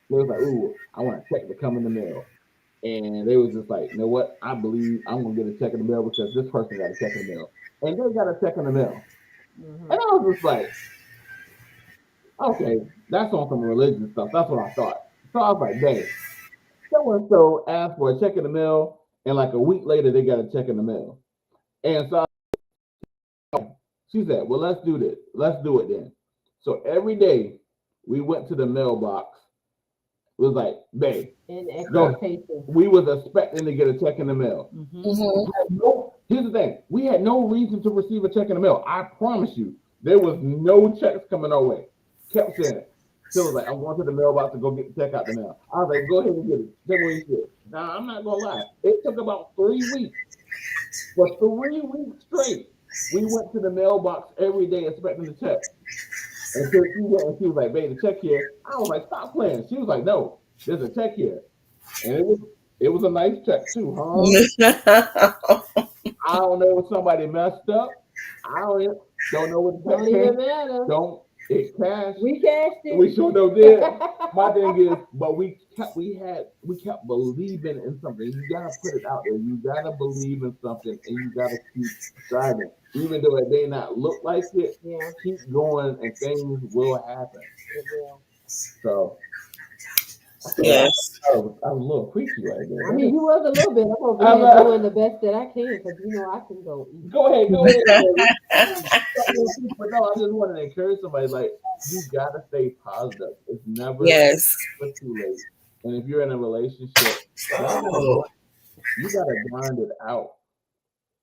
They was like, ooh, I want a check to come in the mail. And they was just like, you know what? I believe I'm gonna get a check in the mail because this person got a check in the mail. And they got a check in the mail. Mhm. And I was just like, okay, that's on some religious stuff. That's what I thought. So I was like, dang, so and so asked for a check in the mail, and like a week later they got a check in the mail. And so she said, well, let's do this. Let's do it then. So every day we went to the mailbox. It was like, babe, In go. expectation. We was expecting to get a check in the mail. Mhm. Mhm. Here's the thing. We had no reason to receive a check in the mail. I promise you. There was no checks coming our way. Kept saying it. Still was like, I'm going to the mailbox to go get the check out the mail. I was like, go ahead and get it. Check what you said. Now, I'm not going to lie. It took about 3 weeks. For 3 weeks straight, we went to the mailbox every day expecting the check. Until she went and she was like, babe, the check here. I was like, stop playing. She was like, no, there's a check here. And it was a nice check too, huh? I don't know if somebody messed up. I don't know what the Don't check even came. matter. Don't it cash. We cashed it. We sure no did. My thing is, but we kept believing in something. You gotta put it out there. You gotta believe in something, and you gotta keep striving, even though it may not look like it. Yeah, Keep going, and things will happen. it will. So Yes. I was a little preachy right there. I mean, you was a little bit. I'm over I'm here doing the best that I can because I can go eat. Go ahead. But no, I just wanted to encourage somebody like you gotta stay positive. It's never Yes. too late. And if you're in a relationship, you gotta grind it out.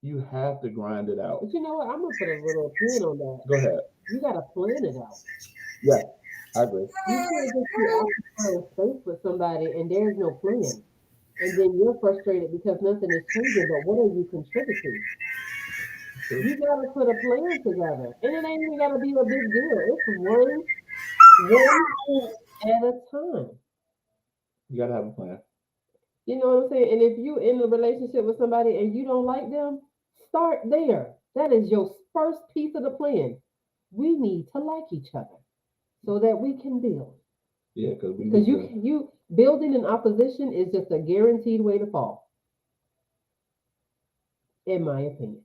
You have to grind it out. But you know what? I'm gonna put a little pin on that. Go ahead. You gotta plan it out. Yeah, I agree. You can't just be occupying space with somebody and there's no plan. And then you're frustrated because nothing is changing, but what are you contributing? You gotta put a plan together. And it ain't even gotta be a big deal. It's one thing at a time. You gotta have a plan. You know what I'm saying? And if you in a relationship with somebody and you don't like them, start there. That is your first piece of the plan. We need to like each other so that we can build. Yeah, Because you building in opposition is just a guaranteed way to fall, in my opinion,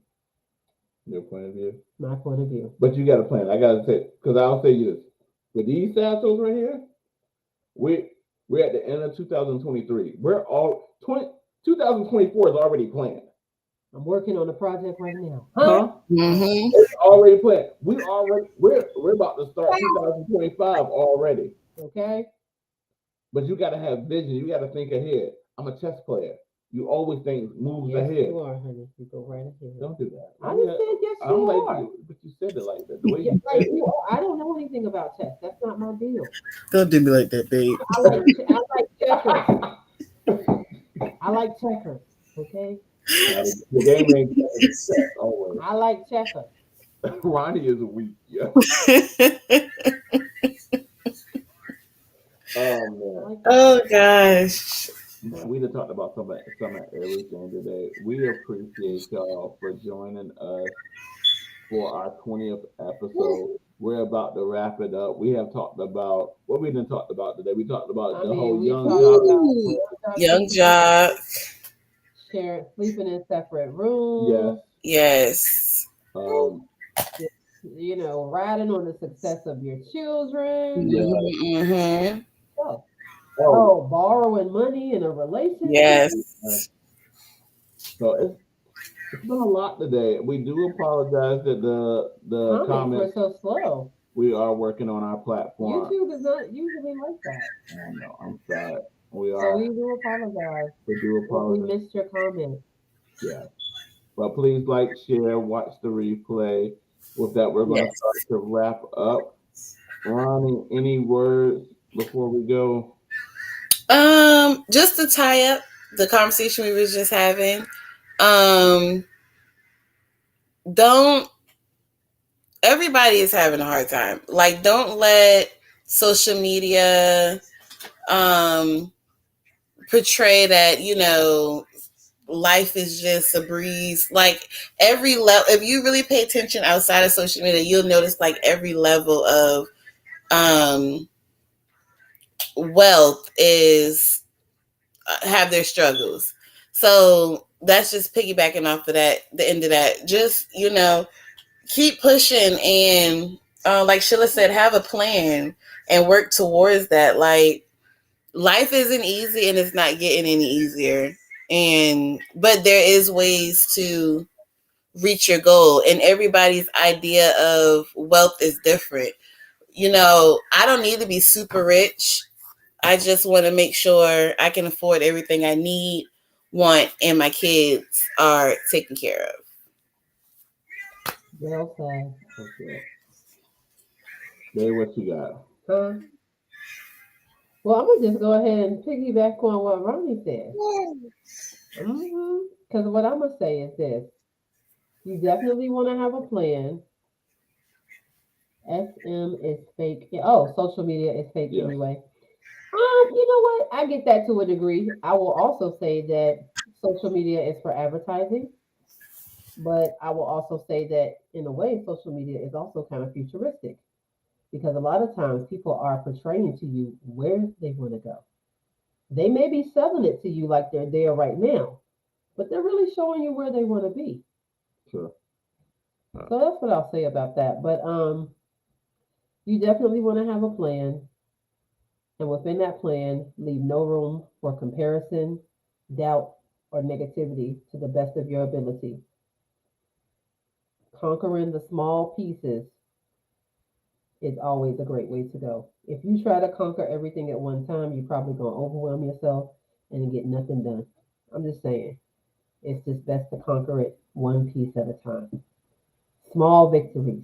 your point of view. my point of view. But you got a plan. I gotta say, because I'll say you this. With these Santos right here, we're at the end of 2023. 2024 is already planned. I'm working on a project right now. Huh? Mhm. It's already planned. We're about to start 2025 already. Okay. But you gotta have vision. You gotta think ahead. I'm a chess player. You always think moves Yes, ahead. you are, honey. You go right ahead. Don't do that. I just said yes, I'm you like are. you, but you said it like that. The way Yeah, you like said you it. are. I don't know anything about chess. That's not my deal. Don't do me like that, babe. I like checkers. I like checkers. Okay. The game ain't chess always. I like checkers. Ronnie is a weak. Yeah. Oh I man. like Oh gosh. Man, we done talked about some of everything today. We appreciate y'all for joining us for our 20th episode. We're about to wrap it up. We have talked about what we done talked about today. We talked about the whole we young talked job. about Young job. sharing, sleeping in separate rooms. Yes. You know, riding on the success of your children. Mm-hmm. Oh, borrowing money in a relationship. Yes. So it's been a lot today. We do apologize that the comments were so slow. We are working on our platform. YouTube is not usually like that. I know. I'm sorry. We are. So we do apologize. We do apologize. We missed your comment. Yeah. But please like, share, watch the replay. With that, we're going to start to wrap up. Ronnie, any words before we go? Just to tie up the conversation we was just having, um, don't everybody is having a hard time. Like, don't let social media portray that, life is just a breeze. Like, every level, if you really pay attention outside of social media, you'll notice like every level of wealth is have their struggles. So that's just piggybacking off of that, the end of that. Just, keep pushing and like Sheila said, have a plan and work towards that. Like, life isn't easy and it's not getting any easier. But there is ways to reach your goal, and everybody's idea of wealth is different. I don't need to be super rich. I just want to make sure I can afford everything I need, want, and my kids are taken care of. Well said. Okay. Babe, what you got? Huh? Well, I'm gonna just go ahead and piggyback on what Ronnie said. Because what I'm gonna say is this: you definitely want to have a plan. SM is fake. Oh, social media is fake Yeah. anyway. You know what? I get that to a degree. I will also say that social media is for advertising, but I will also say that in a way, social media is also kind of futuristic because a lot of times people are portraying to you where they want to go. They may be selling it to you like they're there right now, but they're really showing you where they want to be. Sure. So that's what I'll say about that. But you definitely want to have a plan, and within that plan, leave no room for comparison, doubt, or negativity to the best of your ability. Conquering the small pieces is always a great way to go. If you try to conquer everything at one time, you're probably going to overwhelm yourself and get nothing done. I'm just saying, it's just best to conquer it one piece at a time. Small victories.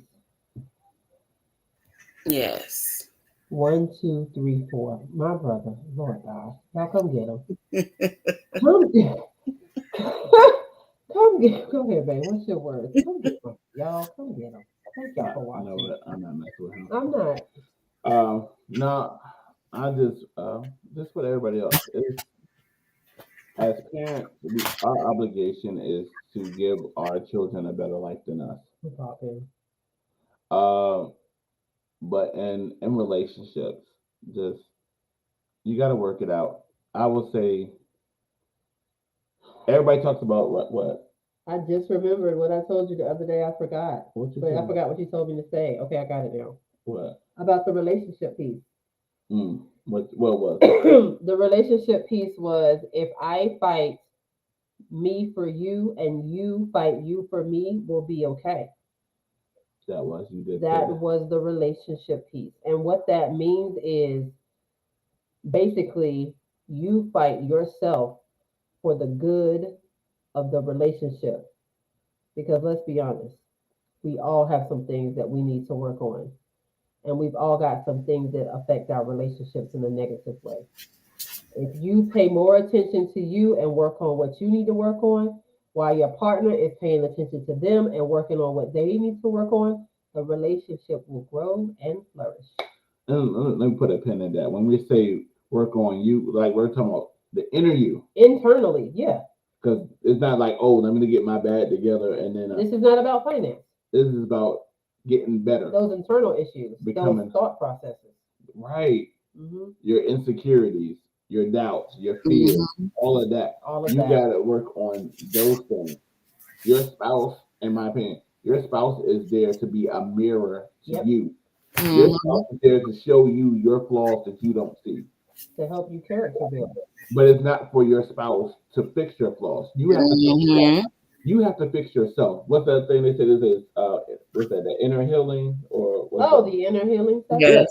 Yes. 1, 2, 3, 4. My brother, Lord God, y'all come get him. Come get, come get. Go ahead, babe. What's your word? Come get him, y'all. Come get him. Thank y'all for I know watching. that I'm not messing with him. I'm not. No, I just what everybody else is. As parents, our obligation is to give our children a better life than us. Talking. Uh, but in relationships, just you got to work it out. I will say everybody talks about what I just remembered what I told you the other day. I forgot. what you But I think? forgot what you told me to say. Okay, I got it now. What About the relationship piece. what was The relationship piece was if I fight me for you and you fight you for me, we'll be okay. that was you did say That that. was the relationship piece. And what that means is basically you fight yourself for the good of the relationship. Because let's be honest, we all have some things that we need to work on. And we've all got some things that affect our relationships in a negative way. If you pay more attention to you and work on what you need to work on, while your partner is paying attention to them and working on what they need to work on, the relationship will grow and flourish. Let me put a pin in that. When we say work on you, like we're talking about the inner you, Internally, yeah. because it's not like, oh, let me get my bag together and then This is not about finance. this is about getting better, Those internal issues, Becoming- those thought processes. right? Hmm. Your insecurities, your doubts, your fears, all of that. All of You that. got to work on those things. Your spouse, in my opinion, your spouse is there to be a mirror to Yep. you. Your spouse is there to show you your flaws that you don't see. To help you character build. But it's not for your spouse to fix your flaws. You have to fix that. You have to fix yourself. What's that thing they say? This is what's that? The inner healing or what's Oh, that? the inner healing stuff. Yes.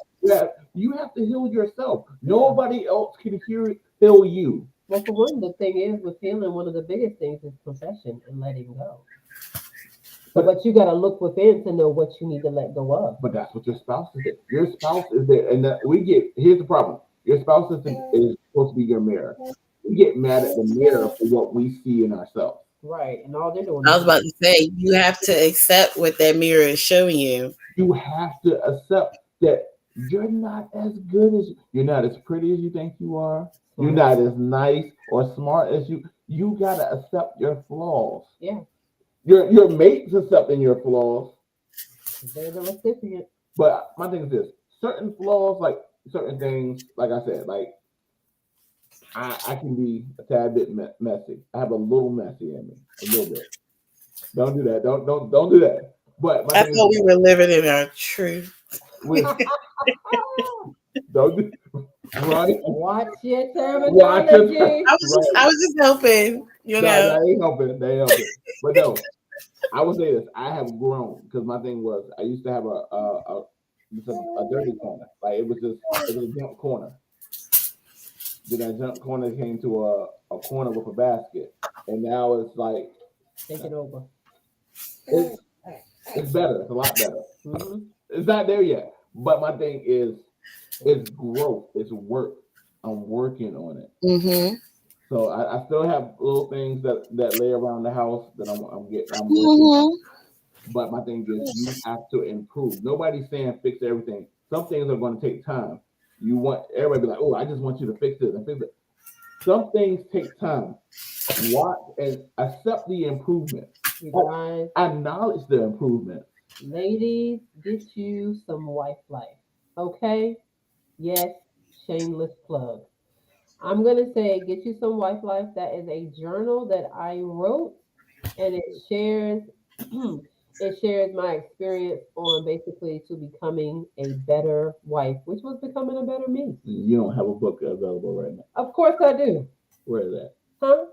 You have to heal yourself. Nobody else can heal you. Well, for one, the thing is with healing, one of the biggest things is confession and letting go. but you got to look within to know what you need to let go of. But that's what your spouse is there. Your spouse is there, and that we get. Here's the problem: your spouse is supposed to be your mirror. We get mad at the mirror for what we see in ourselves. Right, and all they're doing. I was about to say, you have to accept what that mirror is showing you. You have to accept that you're not as good as you're not as pretty as you think you are. You're not as nice or smart as you. You gotta accept your flaws. Yeah. Your mate's accepting your flaws. They're the recipient. But my thing is this: certain flaws, like certain things, like I said, like I can be a tad bit messy. I have a little messy in me, a little bit. Don't do that. Don't do that. But my I thing thought is, we were living in our truth. don't do right. Watch your Watch your terminology. I was just hoping, you know. That ain't helping. They ain't helping. But no, I would say this: I have grown because my thing was I used to have a dirty corner. Like it was a junk corner. Then that junk corner came to a corner with a basket, and now it's like Take it over. It's better. It's a lot better. Mm-hmm. It's not there yet. But my thing is, it's growth. It's work. I'm working on it. Mm-hmm. So I still have little things that lay around the house that I'm working. Mm-hmm. But my thing is, you have to improve. Nobody's saying fix everything. Some things are going to take time. You want everybody to be like, oh, I just want you to fix it and fix it. Some things take time. Watch and accept the improvement. You guys, Acknowledge the improvement. ladies, get you some wife life. Okay? Yes, shameless plug. I'm gonna say get you some wife life. That is a journal that I wrote, and it shares it shares my experience on basically to becoming a better wife, which was becoming a better me. You don't have a book available right now. Of course I do. Where is that? Huh?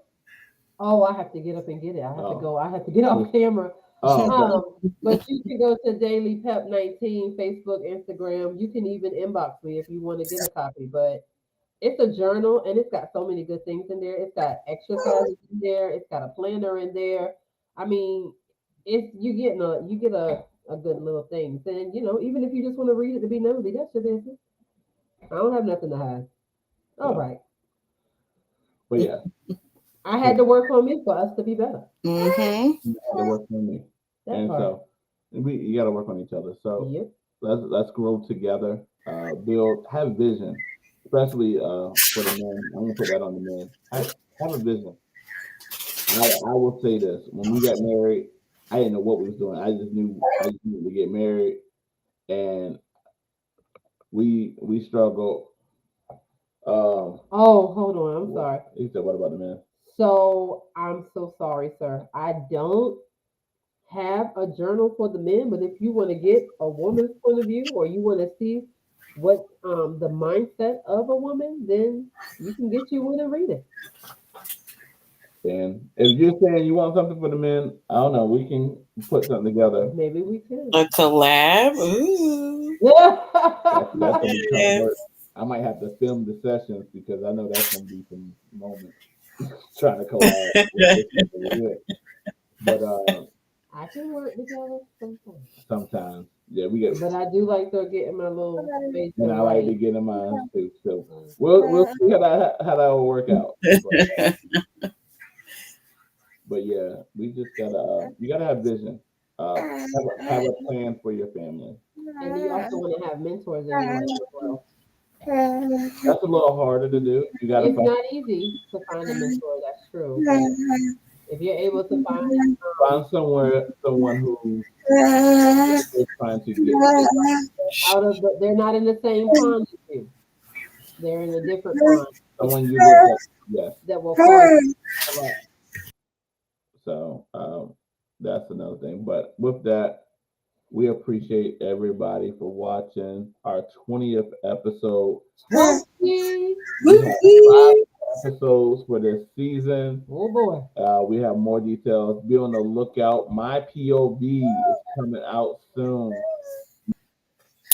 Oh, I have to get up and get it. I have to Oh. go. I have to get off camera. Oh, But you can go to Daily Pep 19, Facebook, Instagram. You can even inbox me if you want to get a copy. But it's a journal and it's got so many good things in there. It's got exercises in there. It's got a planner in there. I mean, you get a good little thing. And even if you just want to read it to be nosy, that's your business. I don't have nothing to hide. All Yeah. right. but yeah, I had to work on me for us to be better. Mm-hmm. you got to work on me, That and part. so you got to work on each other. So Yep. let's grow together. Build, have vision, especially for the men. I'm gonna put that on the men. Have a vision. I will say this: when we got married, I didn't know what we was doing. I just knew to get married, and we struggled. Oh, hold on. I'm sorry. He said, "What about the men?" So I'm so sorry, sir. I don't have a journal for the men, but if you want to get a woman's point of view or you want to see what the mindset of a woman, then you can get you one and read it. And if you're saying you want something for the men, I don't know. We can put something together. Maybe we can. A collab. Ooh. That's gonna be tough Yes. work. I might have to film the sessions because I know that's gonna be some moments trying to collab. But I can work together sometimes. sometimes, yeah, we get. But I do like to get in my little space. And I to like to write. get in mine too. So we'll see how that will work out. But yeah, we just gotta you gotta have vision. Have a plan for your family. And you also want to have mentors in your life as well. That's a little harder to do. You gotta It's not easy to find a mentor, that's true. But if you're able to find find someone who is trying to get they're not in the same pond as you. They're in a different pond someone you look at. Yes. that will find correct. So that's another thing. But with that, we appreciate everybody for watching our 20th episode. Yay. We have 5 episodes for this season. Oh boy. We have more details. Be on the lookout. My POV is coming out soon.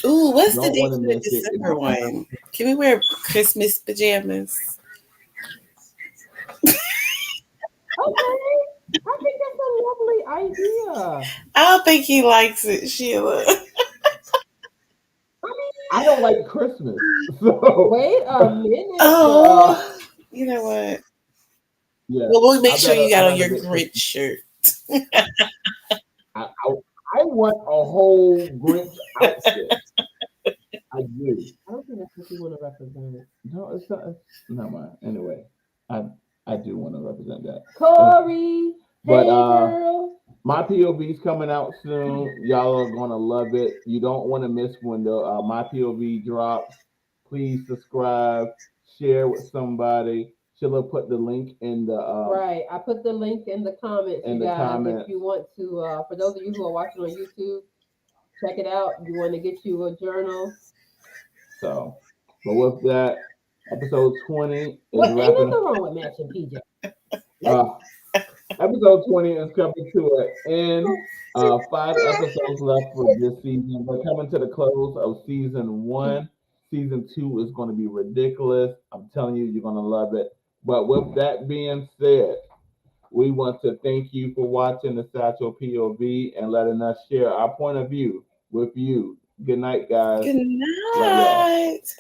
Ooh, what's the Don't date wanna for the miss it. December one? Can we wear Christmas pajamas? Okay. I think that's a lovely lovely idea. I don't think he likes it, Sheila. I don't like Christmas, so Wait a minute. Oh, you know what? yeah. Well, we'll make I sure better- you got I on your better get Grinch shirt. I want a whole Grinch outfit. I do. I don't think that's what you want to represent. No, it's not. Never mind. Anyway, I do want to represent that. Corey, But hey girl. my POV is coming out soon. Y'all are gonna love it. You don't want to miss when the my POV drops. Please subscribe, share with somebody. She'll put the link in the Right. I put the link in the comments, in you the guys. comments. If you want to, for those of you who are watching on YouTube, check it out. You want to get you a journal. So, but with that, episode 20 is What? Ain't wrapping nothing up. wrong with matching PJ. Episode 20 is coming to an end. 5 episodes left for this season. We're coming to the close of season 1. Season 2 is going to be ridiculous. I'm telling you, you're going to love it. But with that being said, we want to thank you for watching the Satchel POV and letting us share our point of view with you. Good night, guys. Good Love y'all. night.